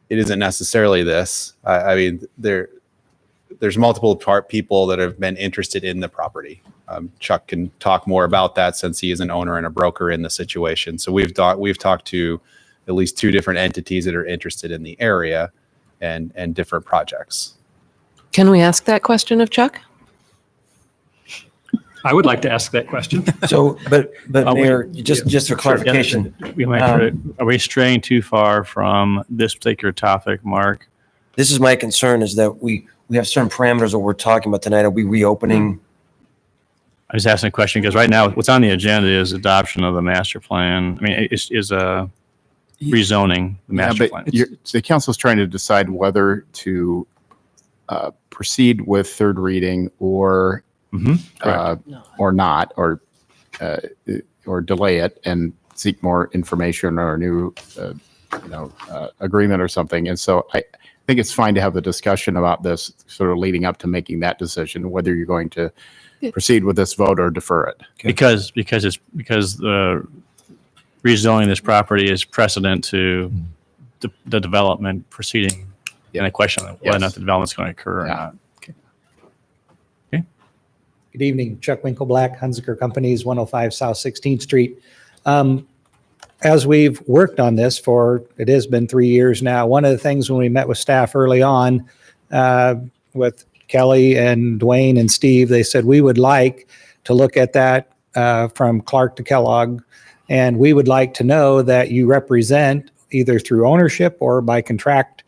Speaker 17: It isn't necessarily this. I mean, there's multiple people that have been interested in the property. Chuck can talk more about that since he is an owner and a broker in the situation. So we've talked to at least 2 different entities that are interested in the area and different projects.
Speaker 11: Can we ask that question of Chuck?
Speaker 12: I would like to ask that question.
Speaker 9: So, but Mayor, just for clarification,
Speaker 1: Are we straying too far from this particular topic, Mark?
Speaker 9: this is my concern is that we have certain parameters that we're talking about tonight. Are we reopening?
Speaker 1: I was asking a question because right now what's on the agenda is adoption of the master plan. I mean, is rezoning the master plan.
Speaker 15: The council is trying to decide whether to proceed with third reading or not, or delay it and seek more information or a new agreement or something. And so I think it's fine to have the discussion about this sort of leading up to making that decision, whether you're going to proceed with this vote or defer it.
Speaker 1: Because the rezoning this property is precedent to the development proceeding. And a question of whether or not the development's going to occur or not.
Speaker 17: Good evening, Chuck Winkleblack, Hunziker Companies, 105 South 16th Street. As we've worked on this it has been 3 years now, one of the things when we met with staff early on with Kelly and Dwayne and Steve, they said, we would like to look at that from Clark to Kellogg, and we would like to know that you represent either through ownership or by contract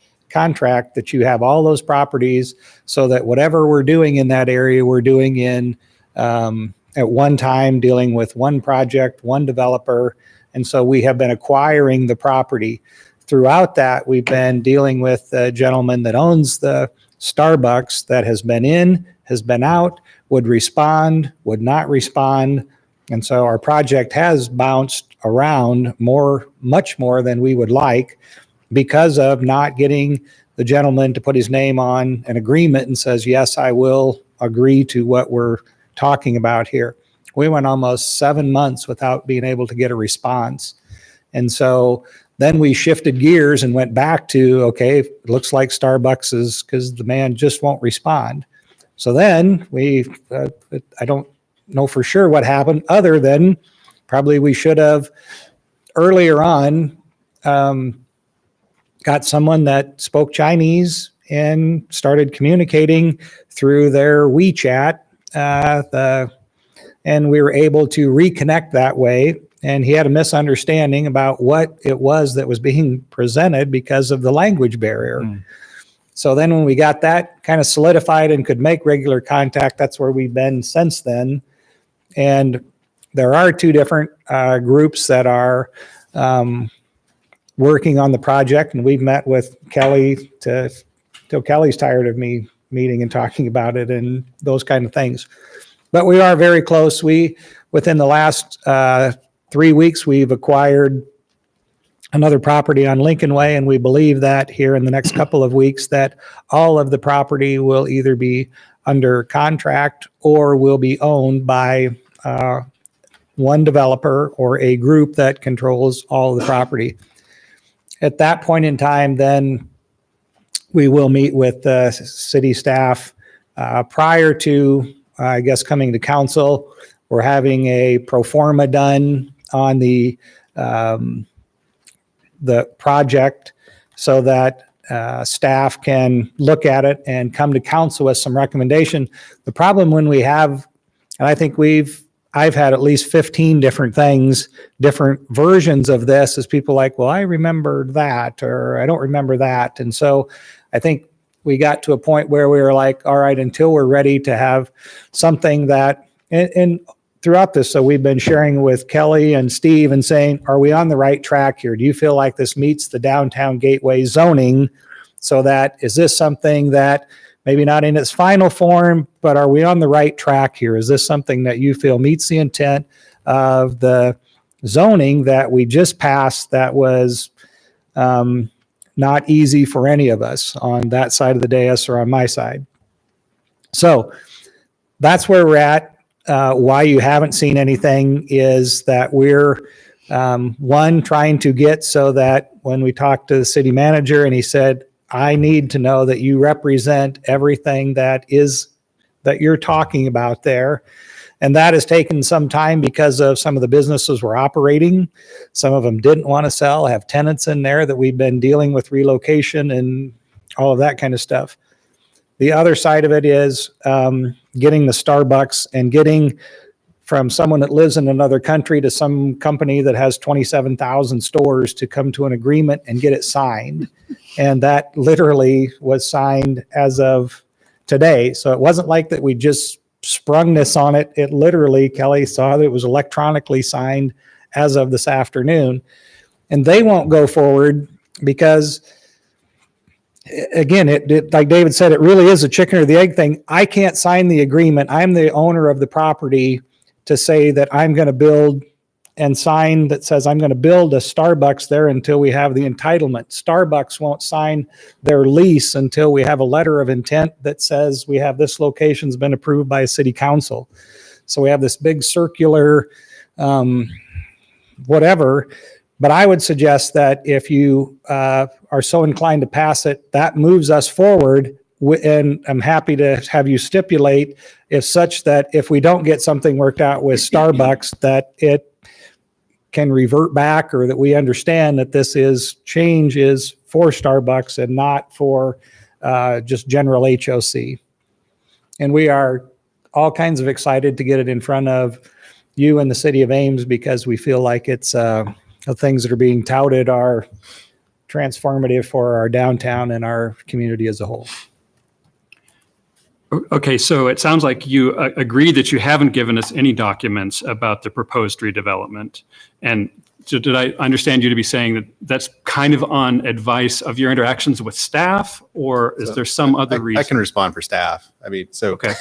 Speaker 17: that you have all those properties so that whatever we're doing in that area, we're doing in at one time dealing with one project, one developer. And so we have been acquiring the property. Throughout that, we've been dealing with a gentleman that owns the Starbucks that has been in, has been out, would respond, would not respond. And so our project has bounced around much more than we would like, because of not getting the gentleman to put his name on an agreement and says, yes, I will agree to what we're talking about here. We went almost 7 months without being able to get a response. And so then we shifted gears and went back to, okay, it looks like Starbucks is, because the man just won't respond. So then I don't know for sure what happened, other than probably we should have earlier on got someone that spoke Chinese and started communicating through their WeChat, and we were able to reconnect that way. And he had a misunderstanding about what it was that was being presented because of the language barrier. So then when we got that kind of solidified and could make regular contact, that's where we've been since then. And there are two different groups that are working on the project, and we've met with Kelly till Kelly's tired of me meeting and talking about it and those kind of things. But we are very close. Within the last 3 weeks, we've acquired another property on Lincoln Way, and we believe that here in the next couple of weeks that all of the property will either be under contract or will be owned by one developer or a group that controls all of the property. At that point in time, then we will meet with the city staff prior to, I guess, coming to council. We're having a pro forma done on the project so that staff can look at it and come to council with some recommendation. The problem when we have, and I think I've had at least 15 different things, different versions of this, is people like, well, I remember that, or I don't remember that. And so I think we got to a point where we were like, all right, until we're ready to have something that, and throughout this, so we've been sharing with Kelly and Steve and saying, are we on the right track here? Do you feel like this meets the downtown gateway zoning? So that, is this something that maybe not in its final form, but are we on the right track here? Is this something that you feel meets the intent of the zoning that we just passed that was not easy for any of us on that side of the dais or on my side? So that's where we're at. Why you haven't seen anything is that we're, one, trying to get so that when we talked to the city manager and he said, I need to know that you represent everything that you're talking about there. And that has taken some time because of some of the businesses we're operating. Some of them didn't want to sell, have tenants in there that we've been dealing with relocation and all of that kind of stuff. The other side of it is getting the Starbucks and getting from someone that lives in another country to some company that has 27,000 stores to come to an agreement and get it signed. And that literally was signed as of today. So it wasn't like that we just sprung this on it. It literally, Kelly saw that it was electronically signed as of this afternoon. And they won't go forward because, again, it like David said, it really is a chicken or the egg thing. I can't sign the agreement. I'm the owner of the property to say that I'm going to build and sign that says, I'm going to build a Starbucks there until we have the entitlement. Starbucks won't sign their lease until we have a letter of intent that says we have this location's been approved by a city council. So we have this big circular, whatever. But I would suggest that if you are so inclined to pass it, that moves us forward. And I'm happy to have you stipulate if such that if we don't get something worked out with Starbucks, that it can revert back, or that we understand that this is change is for Starbucks and not for just general HOC. And we are all kinds of excited to get it in front of you and the city of Ames, because we feel like it's the things that are being touted are transformative for our downtown and our community as a whole.
Speaker 12: Okay, so it sounds like you agree that you haven't given us any documents about the proposed redevelopment. And so did I understand you to be saying that that's kind of on advice of your interactions with staff, or is there some other reason?
Speaker 21: I can respond for staff. I mean, so okay.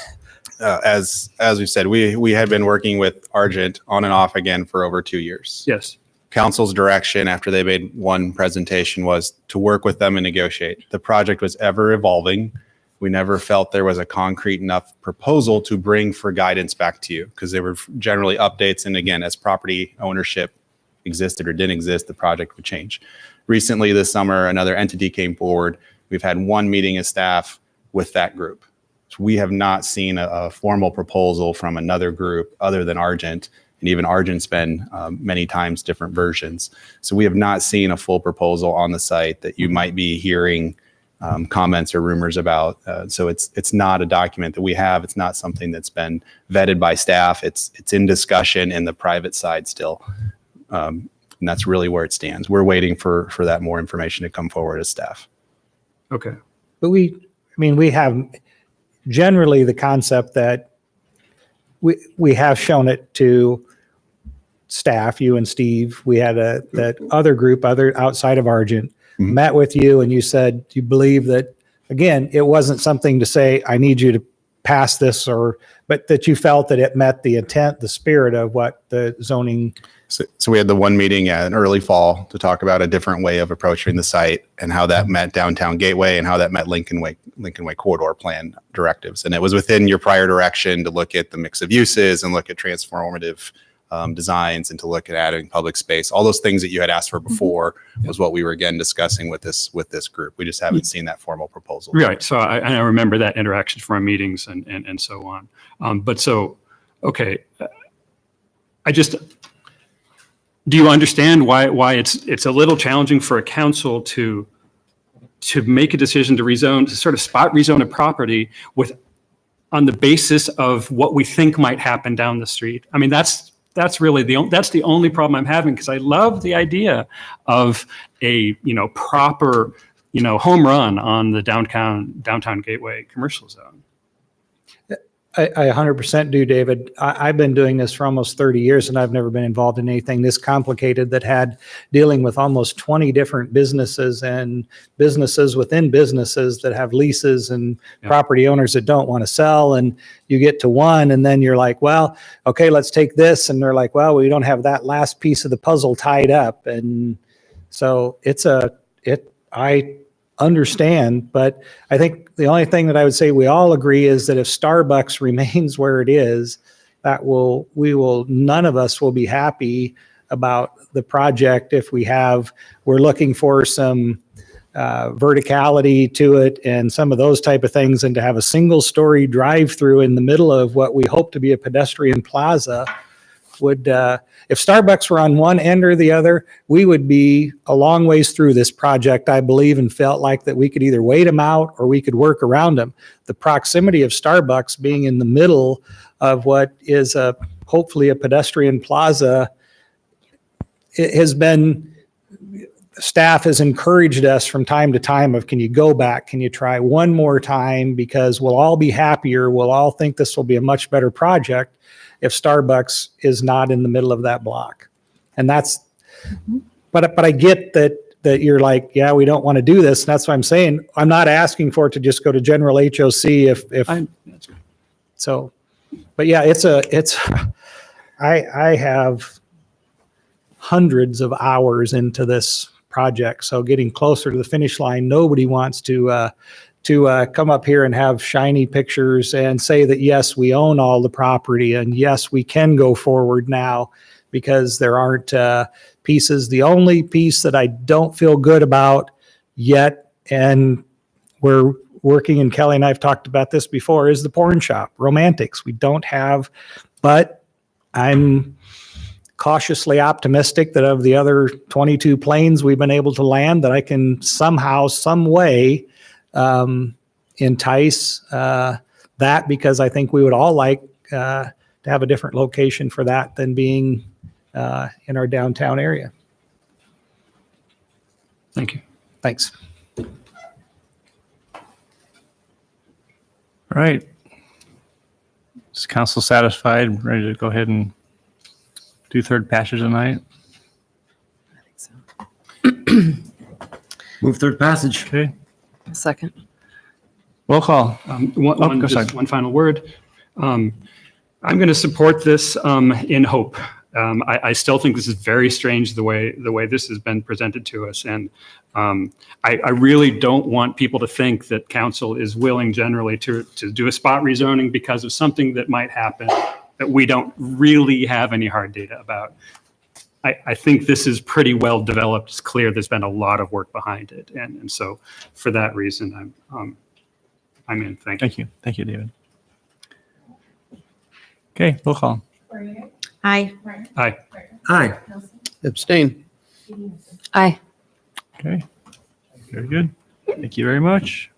Speaker 21: As we've said, we had been working with Argent on and off again for over 2 years.
Speaker 12: Yes.
Speaker 21: Council's direction after they made one presentation was to work with them and negotiate. The project was ever evolving. We never felt there was a concrete enough proposal to bring for guidance back to you, because they were generally updates. And again, as property ownership existed or didn't exist, the project would change. Recently this summer, another entity came forward. We've had one meeting as staff with that group. So we have not seen a formal proposal from another group other than Argent, and even Argent's been many times different versions. So we have not seen a full proposal on the site that you might be hearing comments or rumors about. So it's not a document that we have. It's not something that's been vetted by staff. It's in discussion in the private side still. And that's really where it stands. We're waiting for that more information to come forward as staff.
Speaker 12: Okay.
Speaker 17: But we have generally the concept that we have shown it to staff, you and Steve. We had that other group, outside of Argent, met with you, and you said you believe that, again, it wasn't something to say, I need you to pass this, but that you felt that it met the intent, the spirit of what the zoning.
Speaker 21: So we had the one meeting in early fall to talk about a different way of approaching the site and how that met Downtown Gateway and how that met Lincoln Way corridor plan directives. And it was within your prior direction to look at the mix of uses and look at transformative designs and to look at adding public space. All those things that you had asked for before was what we were again discussing with this group. We just haven't seen that formal proposal.
Speaker 12: Right. So I remember that interaction from our meetings and so on. Okay. Do you understand why it's a little challenging for a council to make a decision to rezone, to sort of spot rezone a property on the basis of what we think might happen down the street? I mean, that's really that's the only problem I'm having, because I love the idea of a proper home run on the downtown Gateway commercial zone.
Speaker 17: I 100% do, David. I've been doing this for almost 30 years, and I've never been involved in anything this complicated that had dealing with almost 20 different businesses and businesses within businesses that have leases and property owners that don't want to sell. And you get to one, and then you're like, well, okay, let's take this. And they're like, well, we don't have that last piece of the puzzle tied up. And so I understand, but I think the only thing that I would say we all agree is that if Starbucks remains where it is, none of us will be happy about the project if we're looking for some verticality to it and some of those type of things, and to have a single story drive-through in the middle of what we hope to be a pedestrian plaza would, if Starbucks were on one end or the other, we would be a long ways through this project, I believe, and felt like that we could either wait them out or we could work around them. The proximity of Starbucks being in the middle of what is hopefully a pedestrian plaza, it has been, staff has encouraged us from time to time of, can you go back? Can you try one more time? Because we'll all be happier. We'll all think this will be a much better project if Starbucks is not in the middle of that block. And that's, but I get that you're like, yeah, we don't want to do this. And that's what I'm saying. I'm not asking for it to just go to general HOC so, but yeah, I have
Speaker 5: hundreds of hours into this project. So getting closer to the finish line, nobody wants to come up here and have shiny pictures and say that, yes, we own all the property and yes, we can go forward now, because there aren't pieces. The only piece that I don't feel good about yet, and we're working, and Kelly and I have talked about this before, is the porn shop, Romantics. We don't have, but I'm cautiously optimistic that of the other 22 planes we've been able to land, that I can somehow, some way entice that, because I think we would all like to have a different location for that than being in our downtown area.
Speaker 12: Thank you.
Speaker 5: Thanks. All right. Is council satisfied, ready to go ahead and do third passage tonight?
Speaker 9: Move third passage.
Speaker 5: Okay.
Speaker 11: Second.
Speaker 5: Roll call.
Speaker 12: One final word. I'm going to support this in hope. I still think this is very strange the way this has been presented to us, and I really don't want people to think that council is willing generally to do a spot rezoning because of something that might happen that we don't really have any hard data about. I think this is pretty well developed. It's clear there's been a lot of work behind it, and so for that reason, I'm in. Thank you.
Speaker 1: Thank you, David. Okay, roll call.
Speaker 4: Aye.
Speaker 12: Aye.
Speaker 9: Aye.
Speaker 10: Abstain.
Speaker 11: Aye.
Speaker 1: Okay, very good. Thank you very much.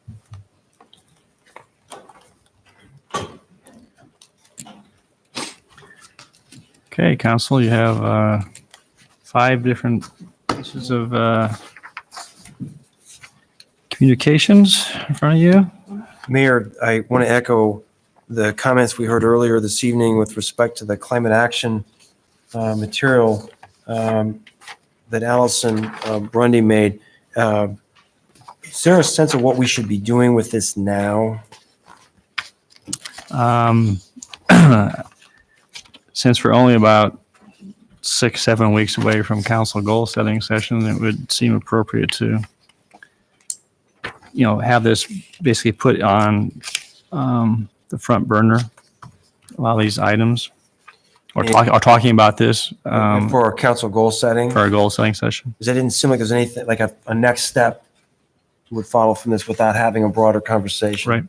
Speaker 1: Okay, council, you have 5 different pieces of communications in front of you.
Speaker 9: Mayor, I want to echo the comments we heard earlier this evening with respect to the climate action material that Allison Grundy made. Is there a sense of what we should be doing with this now?
Speaker 1: Since we're only about 6-7 weeks away from council goal setting session, it would seem appropriate to, have this basically put on the front burner, a lot of these items, or talking about this
Speaker 9: For our council goal setting?
Speaker 1: for our goal setting session.
Speaker 9: Because it didn't seem like there's anything, like a next step would follow from this without having a broader conversation.
Speaker 1: Right.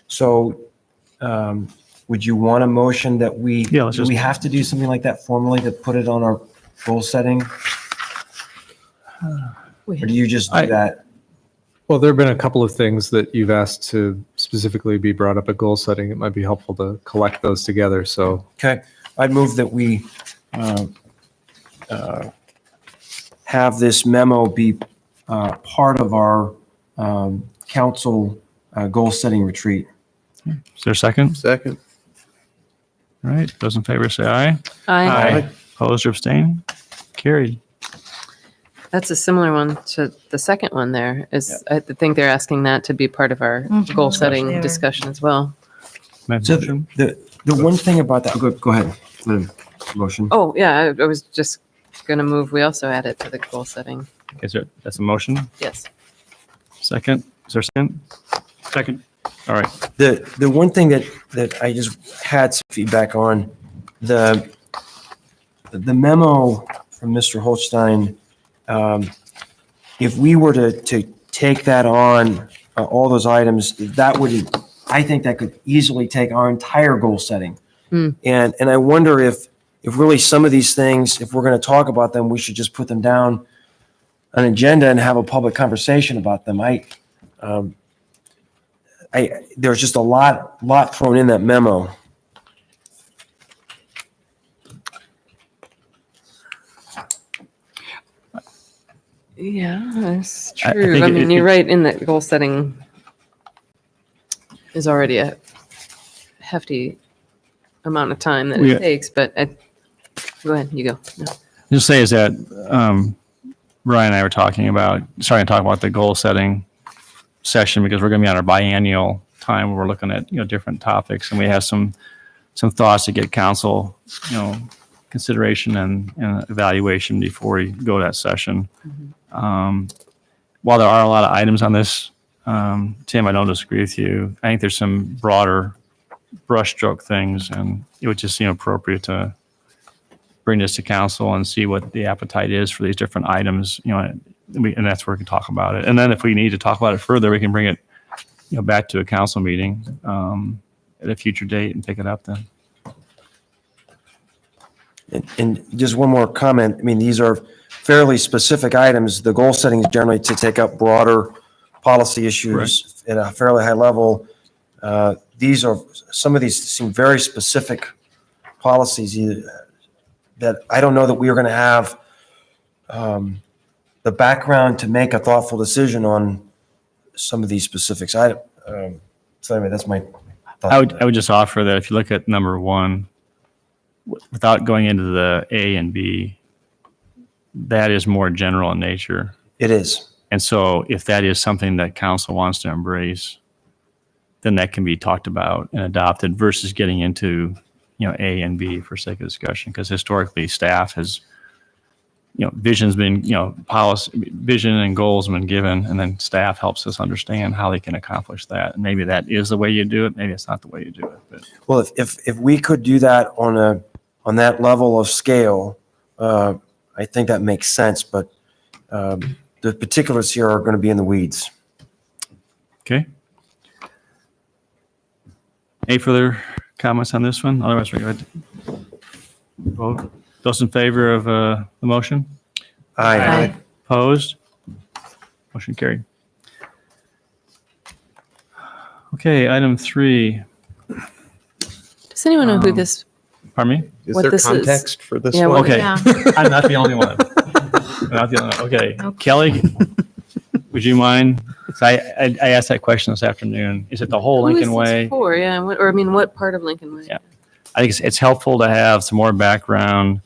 Speaker 9: So would you want a motion that we,
Speaker 1: Yeah, let's
Speaker 9: do we have to do something like that formally to put it on our goal setting? Or do you just do that?
Speaker 2: Well, there have been a couple of things that you've asked to specifically be brought up at goal setting. It might be helpful to collect those together. So,
Speaker 9: Okay, I'd move that we have this memo be part of our council goal-setting retreat.
Speaker 1: Is there a second?
Speaker 10: Second.
Speaker 1: All right, those in favor say aye.
Speaker 11: Aye.
Speaker 1: Opposed or abstained? Carried.
Speaker 11: That's a similar one to the second one there. I think they're asking that to be part of our goal setting discussion as well.
Speaker 9: So the one thing about that, go ahead. Motion.
Speaker 11: Oh, yeah, I was just going to move. We also add it to the goal setting.
Speaker 1: That's a motion?
Speaker 11: Yes.
Speaker 1: Second? Is there a second?
Speaker 12: Second.
Speaker 1: All right.
Speaker 9: The one thing that I just had some feedback on, the memo from Mr. Holstein, if we were to take that on, all those items, I think that could easily take our entire goal setting. And I wonder if really some of these things, if we're going to talk about them, we should just put them down an agenda and have a public conversation about them. There's just a lot thrown in that memo.
Speaker 11: Yeah, that's
Speaker 1: I
Speaker 11: true.
Speaker 1: think
Speaker 11: I
Speaker 1: it-
Speaker 11: mean,
Speaker 1: it-
Speaker 11: you're right in that goal setting is already a hefty amount of time that
Speaker 1: We-
Speaker 11: it takes, but go ahead, you go. No.
Speaker 1: Just say is that Ryan and I were starting to talk about the goal setting session, because we're going to be on our biennial time where we're looking at different topics, and we have some thoughts to get council kind consideration and evaluation before we go to that session. While there are a lot of items on this, Tim, I don't disagree with you. I think there's some broader brushstroke things, and it would just seem appropriate to bring this to council and see what the appetite is for these different items, and that's where we can talk about it. And then if we need to talk about it further, we can bring it, back to a council meeting at a future date and pick it up then.
Speaker 9: And just one more comment. I mean, these are fairly specific items. The goal setting is generally to take up broader policy issues at a fairly high level. Some of these seem very specific policies that I don't know that we are going to have the background to make a thoughtful decision on some of these specifics. So anyway, that's my thought.
Speaker 1: I would just offer that if you look at number 1, without going into the A and B, that is more general in nature.
Speaker 9: It is.
Speaker 1: And so if that is something that council wants to embrace, then that can be talked about and adopted versus getting into, A and B for sake of discussion. Because historically staff has, vision's been, policy, vision and goals have been given, and then staff helps us understand how they can accomplish that. And maybe that is the way you do it. Maybe it's not the way you do it. But.
Speaker 9: Well, if we could do that on that level of scale, I think that makes sense. But the particulars here are going to be in the weeds.
Speaker 1: Okay. Any further comments on this one? Otherwise, we go ahead. Vote. Those in favor of the motion?
Speaker 9: Aye.
Speaker 1: Opposed? Motion carried. Okay, item 3.
Speaker 11: Does anyone know who this?
Speaker 1: Pardon me?
Speaker 10: Is
Speaker 11: What
Speaker 10: there
Speaker 11: this is?
Speaker 10: context for this
Speaker 11: Yeah,
Speaker 10: one?
Speaker 1: Okay,
Speaker 11: Yeah.
Speaker 1: I'm not the only one. I'm not the only one. Okay, Kelly, would you mind? 'Cause I asked that question this afternoon. Is it the whole
Speaker 11: Who is
Speaker 1: Lincoln
Speaker 11: this
Speaker 1: Way?
Speaker 11: for? Yeah, what part of Lincoln Way?
Speaker 1: Yeah. I think it's helpful to have some more background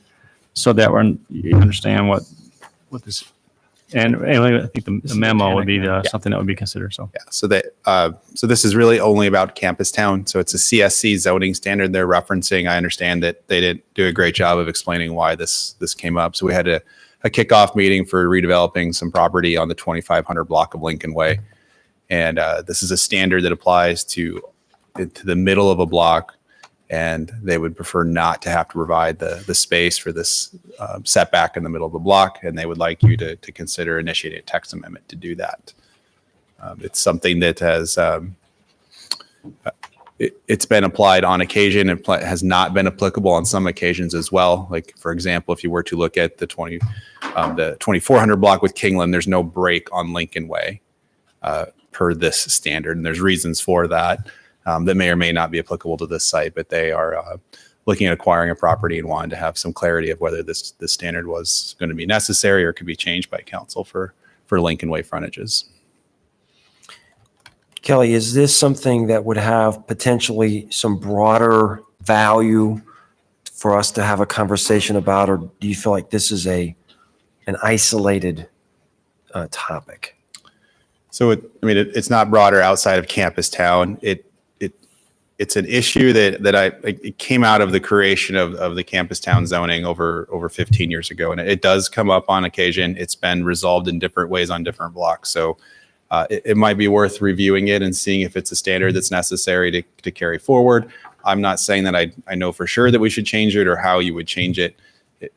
Speaker 1: so that you understand what this. And anyway, I think the memo would be something that would be considered. So
Speaker 21: Yeah, so this is really only about Campus Town. So it's a CSC zoning standard they're referencing. I understand that they didn't do a great job of explaining why this came up. So we had a kickoff meeting for redeveloping some property on the 2500 block of Lincoln Way. And this is a standard that applies to the middle of a block. And they would prefer not to have to provide the space for this setback in the middle of the block. And they would like you to consider initiating a text amendment to do that. It's something that has, it's been applied on occasion. It has not been applicable on some occasions as well. Like, for example, if you were to look at the 2400 block with Kingland, there's no break on Lincoln Way per this standard. And there's reasons for that. That may or may not be applicable to this site, but they are looking at acquiring a property and wanted to have some clarity of whether this standard was going to be necessary or could be changed by council for Lincoln Way frontages.
Speaker 9: Kelly, is this something that would have potentially some broader value for us to have a conversation about, or do you feel like this is an isolated topic?
Speaker 21: So it's not broader outside of Campus Town. It's an issue that it came out of the creation of the Campus Town zoning over 15 years ago, and it does come up on occasion. It's been resolved in different ways on different blocks. So it might be worth reviewing it and seeing if it's a standard that's necessary to carry forward. I'm not saying that I know for sure that we should change it or how you would change it.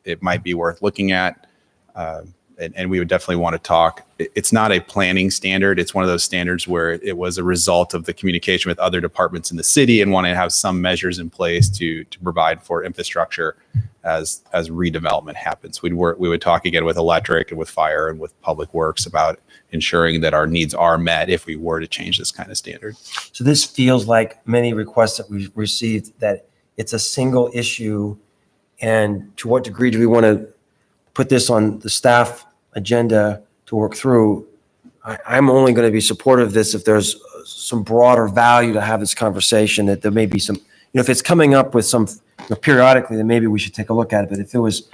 Speaker 21: It might be worth looking at. And we would definitely want to talk. It's not a planning standard. It's one of those standards where it was a result of the communication with other departments in the city and wanting to have some measures in place to provide for infrastructure as redevelopment happens. We would talk again with electric and with fire and with public works about ensuring that our needs are met if we were to change this kind of standard.
Speaker 9: So this feels like many requests that we've received, that it's a single issue. And to what degree do we want to put this on the staff agenda to work through? I'm only going to be supportive of this if there's some broader value to have this conversation, that there may be some, if it's coming up with some periodically, then maybe we should take a look at it. But if it was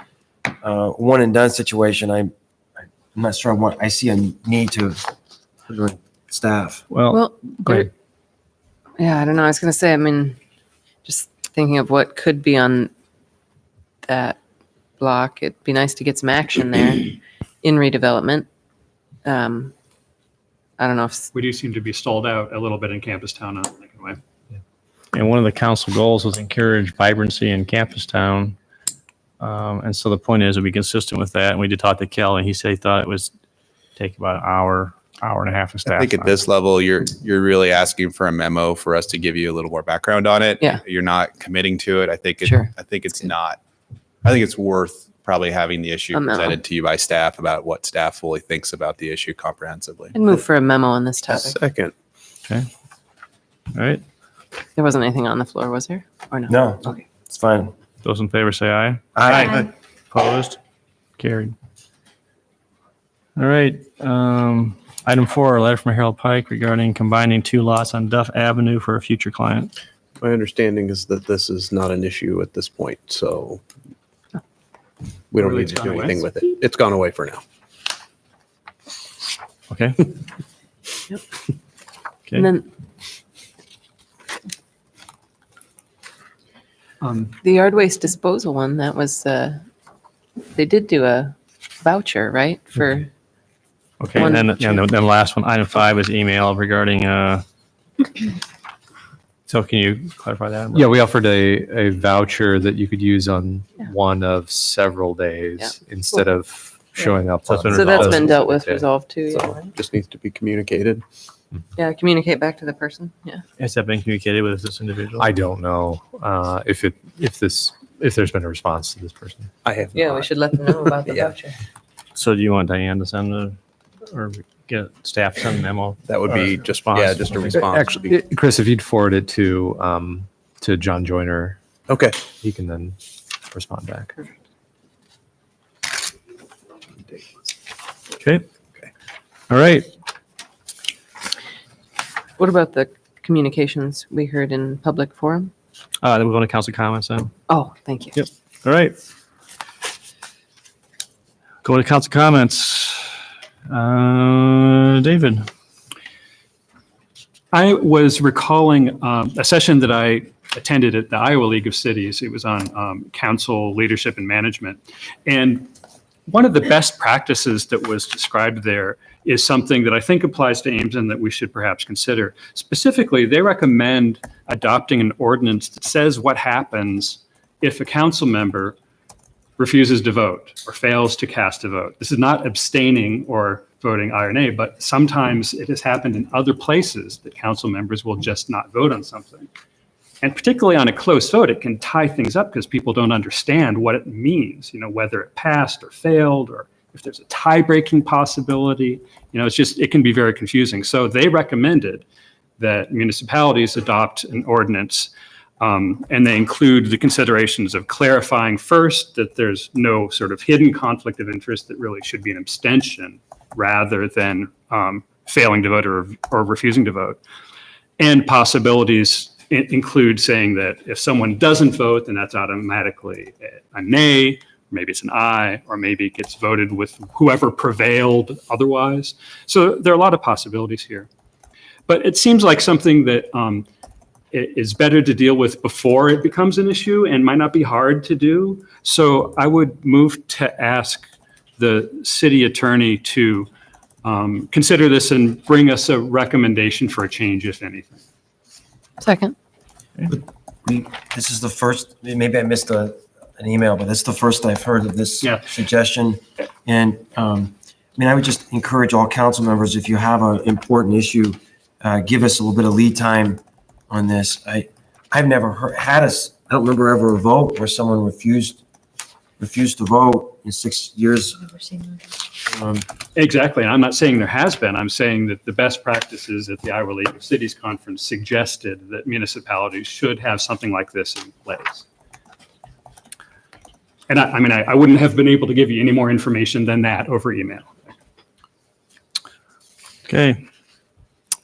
Speaker 9: one and done situation, I'm not sure I see a need to staff.
Speaker 1: Well, go ahead.
Speaker 11: Yeah, I don't know. I was going to say, just thinking of what could be on that block. It'd be nice to get some action there in redevelopment. I don't know if,
Speaker 12: We do seem to be stalled out a little bit in Campus Town on Lincoln Way.
Speaker 1: And one of the council goals was encourage vibrancy in Campus Town. And so the point is to be consistent with that. And we did talk to Kelly. He said he thought it was take about an hour and a half of staff
Speaker 21: I think at
Speaker 1: time.
Speaker 21: this level, you're really asking for a memo for us to give you a little more background on it.
Speaker 11: Yeah.
Speaker 21: You're not committing to it. I think
Speaker 11: Sure.
Speaker 21: I think it's not. I think it's worth probably having the issue
Speaker 11: A memo.
Speaker 21: presented to you by staff about what staff fully thinks about the issue comprehensively.
Speaker 11: I'd move for a memo on this topic.
Speaker 10: Second.
Speaker 1: Okay. All right.
Speaker 11: There wasn't anything on the floor, was there? Or no?
Speaker 9: No,
Speaker 11: Okay.
Speaker 9: it's fine.
Speaker 1: Those in favor say aye.
Speaker 9: Aye.
Speaker 1: Opposed? Carried. All right. Item 4, a letter from Harold Pike regarding combining 2 lots on Duff Avenue for a future client.
Speaker 10: My understanding is that this is not an issue at this point, so we don't
Speaker 12: Really,
Speaker 10: need
Speaker 12: it's
Speaker 10: to do
Speaker 12: gone
Speaker 10: anything
Speaker 12: away?
Speaker 10: with it. It's gone away for now.
Speaker 1: Okay.
Speaker 11: Yep.
Speaker 1: Okay.
Speaker 11: And then
Speaker 12: Um,
Speaker 11: the yard waste disposal one, that was, they did do a voucher, right? For,
Speaker 1: Okay. And then the last one, item 5 is email regarding, so can you clarify that?
Speaker 7: Yeah, we offered a voucher that you could use on one of several days instead of showing up.
Speaker 1: So it's been
Speaker 11: so that's
Speaker 1: resolved.
Speaker 11: been dealt with,
Speaker 7: Yeah.
Speaker 11: resolved too. Yeah,
Speaker 10: So
Speaker 11: right?
Speaker 10: just needs to be communicated.
Speaker 11: Yeah, communicate back to the person. Yeah.
Speaker 1: Has that been communicated with this individual?
Speaker 7: I don't know if there's been a response to this person.
Speaker 10: I have
Speaker 11: Yeah, we should let them know about the
Speaker 10: Yeah.
Speaker 11: voucher.
Speaker 1: So do you want Diane to send or get staff to send a memo?
Speaker 10: That would be just, yeah, just a
Speaker 1: Okay.
Speaker 10: response.
Speaker 7: Actually, Chris, if you'd forward it to John Joyner,
Speaker 10: Okay.
Speaker 7: he can then respond back.
Speaker 1: Okay. All right.
Speaker 11: What about the communications we heard in public forum?
Speaker 1: Then we're going to council comments then.
Speaker 11: Oh, thank you.
Speaker 1: Yep. All right. Go to council comments. David.
Speaker 12: I was recalling a session that I attended at the Iowa League of Cities. It was on council leadership and management. And one of the best practices that was described there is something that I think applies to Ames and that we should perhaps consider. Specifically, they recommend adopting an ordinance that says what happens if a council member refuses to vote or fails to cast a vote. This is not abstaining or voting aye or nay, but sometimes it has happened in other places that council members will just not vote on something. And particularly on a close vote, it can tie things up because people don't understand what it means, whether it passed or failed, or if there's a tie-breaking possibility. It can be very confusing. So they recommended that municipalities adopt an ordinance, and they include the considerations of clarifying first that there's no sort of hidden conflict of interest, that really should be an abstention rather than failing to vote or refusing to vote. And possibilities include saying that if someone doesn't vote, then that's automatically a nay, maybe it's an aye, or maybe it gets voted with whoever prevailed otherwise. So there are a lot of possibilities here. But it seems like something that is better to deal with before it becomes an issue and might not be hard to do. So I would move to ask the city attorney to consider this and bring us a recommendation for a change, if anything.
Speaker 11: Second.
Speaker 9: This is the first, maybe I missed an email, but this is the first I've heard of this suggestion. And I would just encourage all council members, if you have an important issue, give us a little bit of lead time on this. I've never I don't remember ever a vote where someone refused to vote in 6 years.
Speaker 12: Exactly. And I'm not saying there has been. I'm saying that the best practices at the Iowa League of Cities Conference suggested that municipalities should have something like this in place. And I wouldn't have been able to give you any more information than that over email.
Speaker 1: Okay.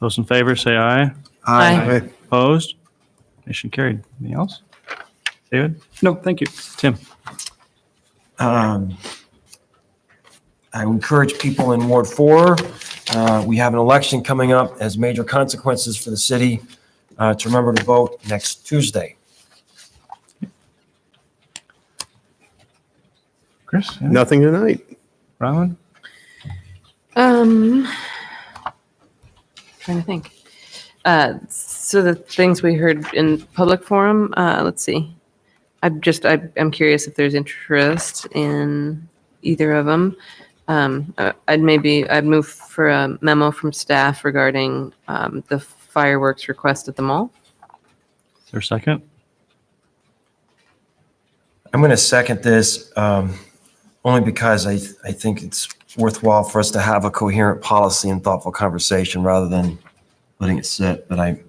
Speaker 1: Those in favor say aye.
Speaker 11: Aye.
Speaker 1: Opposed? Motion carried. Anything else? David?
Speaker 12: No, thank you.
Speaker 1: Tim?
Speaker 9: I encourage people in Ward 4, we have an election coming up, has major consequences for the city, to remember to vote next Tuesday.
Speaker 1: Chris?
Speaker 10: Nothing tonight.
Speaker 1: Robin?
Speaker 11: Trying to think. So the things we heard in public forum, let's see. I'm curious if there's interest in either of them. I'd move for a memo from staff regarding the fireworks request at the mall.
Speaker 1: Is there a second?
Speaker 9: I'm going to second this only because I think it's worthwhile for us to have a coherent policy and thoughtful conversation rather than letting it sit. But I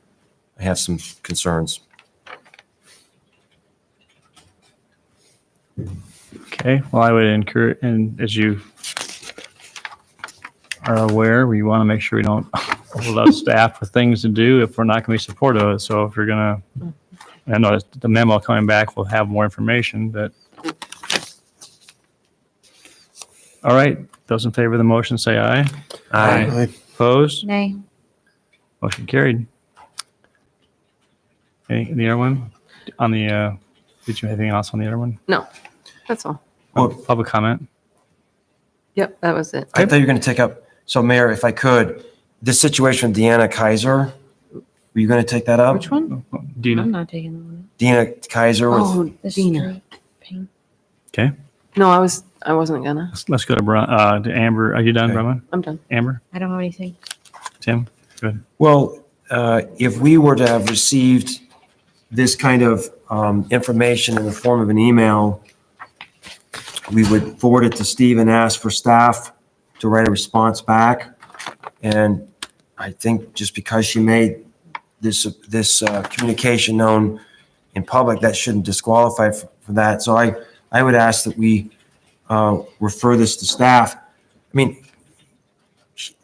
Speaker 9: have some concerns.
Speaker 1: Okay, well, I would encourage, and as you are aware, we want to make sure we don't hold out staff with things to do if we're not going to be supportive of it. So if you're going to, I know the memo coming back will have more information, but. All right, those in favor of the motion say aye.
Speaker 9: Aye.
Speaker 1: Opposed?
Speaker 4: Nay.
Speaker 1: Motion carried. Okay, the other one? On the, did you have anything else on the other one?
Speaker 11: No, that's all.
Speaker 9: Well,
Speaker 1: Public comment?
Speaker 11: Yep, that was it.
Speaker 9: I thought you were going to take up, so Mayor, if I could, this situation with Deanna Kaiser, were you going to take that up?
Speaker 11: Which one?
Speaker 1: Dina?
Speaker 11: I'm not taking that one.
Speaker 9: Deanna Kaiser with,
Speaker 11: Oh, Dina.
Speaker 1: Okay,
Speaker 11: No, I wasn't gonna.
Speaker 1: let's go to Amber. Are you done, Brahman?
Speaker 11: I'm done.
Speaker 1: Amber?
Speaker 4: I don't have anything.
Speaker 1: Tim? Good.
Speaker 9: well, if we were to have received this kind of information in the form of an email, we would forward it to Steve and ask for staff to write a response back. And I think just because she made this communication known in public, that shouldn't disqualify for that. So I would ask that we refer this to staff. I mean,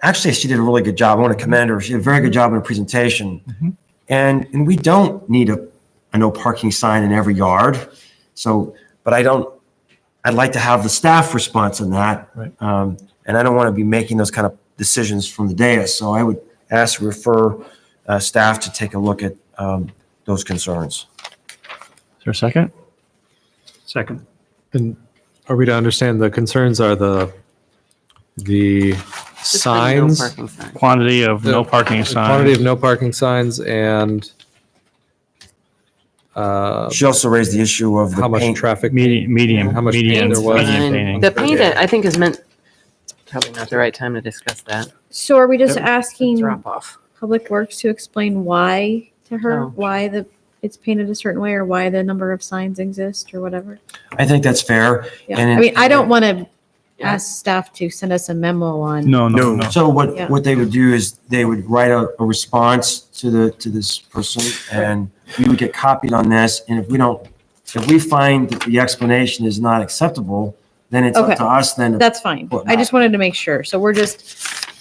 Speaker 9: actually, she did a really good job. I want to commend her. She did a very good job in her presentation.
Speaker 1: Mm-hmm.
Speaker 9: And we don't need a no parking sign in every yard. So, but I'd like to have the staff response on that.
Speaker 1: Right.
Speaker 9: And I don't want to be making those kind of decisions from the dais. So I would ask to refer staff to take a look at those concerns.
Speaker 1: Is there a second?
Speaker 12: Second.
Speaker 7: And are we to understand the concerns are the
Speaker 11: Just like no
Speaker 7: signs?
Speaker 11: parking sign.
Speaker 1: Quantity of no parking
Speaker 7: the Quantity of
Speaker 1: signs.
Speaker 7: no parking signs and
Speaker 9: She also raised the issue of the
Speaker 7: how much
Speaker 9: paint.
Speaker 7: traffic.
Speaker 1: Medium,
Speaker 7: How much
Speaker 1: medium,
Speaker 7: paint there was.
Speaker 1: medium
Speaker 11: Fine.
Speaker 1: painting.
Speaker 11: The paint, I think, is meant, probably not the right time to discuss that.
Speaker 8: So are we just
Speaker 11: Yep.
Speaker 8: asking
Speaker 11: Drop off.
Speaker 8: Public Works to explain why to her,
Speaker 11: No.
Speaker 8: why it's painted a certain way or why the number of signs exist or whatever?
Speaker 9: I think that's fair.
Speaker 8: Yeah,
Speaker 9: And
Speaker 8: I mean, I don't want to
Speaker 11: Yeah.
Speaker 8: ask staff to send us a memo on.
Speaker 1: No.
Speaker 9: So
Speaker 8: Yeah.
Speaker 9: what they would do is they would write a response to this person and we would get copied on this. And if we find that the explanation is not acceptable, then it's up
Speaker 8: Okay.
Speaker 9: to us then. to
Speaker 8: That's fine.
Speaker 9: put
Speaker 8: I just
Speaker 9: back.
Speaker 8: wanted to make sure. So we're just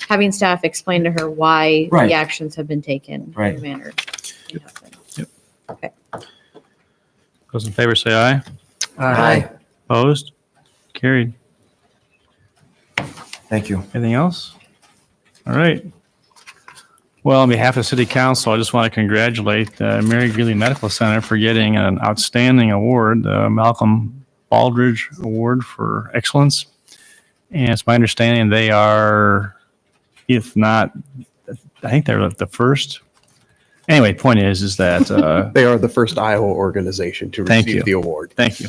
Speaker 8: having staff explain to her why
Speaker 9: Right.
Speaker 8: the actions have been taken
Speaker 9: Right.
Speaker 8: in the manner. they have been.
Speaker 1: Yep.
Speaker 8: Okay.
Speaker 1: Those in favor say aye.
Speaker 11: Aye.
Speaker 1: Opposed? Carried.
Speaker 9: Thank you.
Speaker 1: Anything else? All right. Well, on behalf of City Council, I just want to congratulate the Mary Greeley Medical Center for getting an outstanding award, the Malcolm Baldridge Award for Excellence. And it's my understanding they are, if not, I think they're the first. Anyway, point is that
Speaker 10: They are the first Iowa organization to
Speaker 1: Thank you.
Speaker 10: receive the award.
Speaker 1: thank you.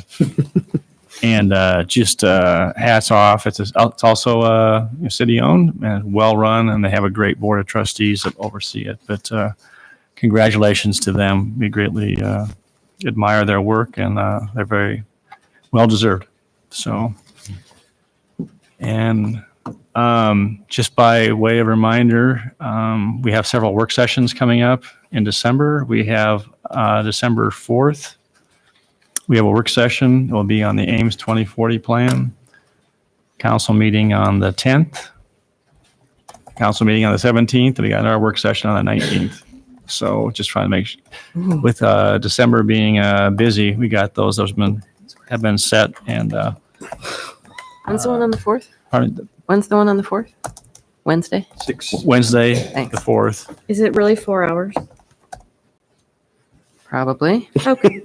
Speaker 1: And just hats off. It's also city owned and well run, and they have a great board of trustees that oversee it. But congratulations to them. We greatly admire their work, and they're very well deserved. So, and just by way of reminder, we have several work sessions coming up in December. We have December 4th. We have a work session. It will be on the Ames 2040 plan. Council meeting on the 10th. Council meeting on the 17th. And we got our work session on the 19th. So just trying to make sure, with December being busy, we got those that have been set. And
Speaker 11: When's the one on the 4th?
Speaker 1: pardon,
Speaker 11: When's the one on the 4th? Wednesday?
Speaker 1: Wednesday,
Speaker 11: Thanks.
Speaker 1: the 4th.
Speaker 8: Is it really 4 hours?
Speaker 11: Probably.
Speaker 8: Okay.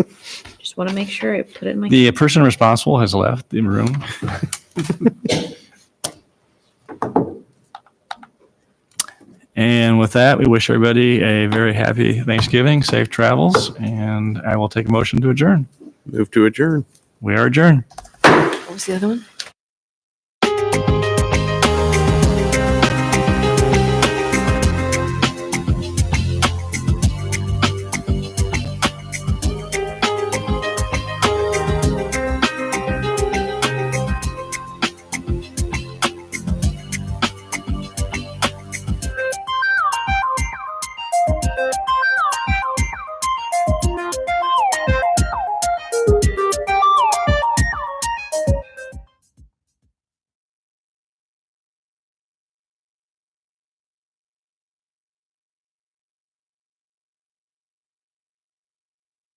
Speaker 8: Just want to make sure I put it in my.
Speaker 1: The person responsible has left the room. And with that, we wish everybody a very happy Thanksgiving, safe travels, and I will take a motion to adjourn.
Speaker 10: Move to adjourn.
Speaker 1: We are adjourned.
Speaker 11: What was the other one?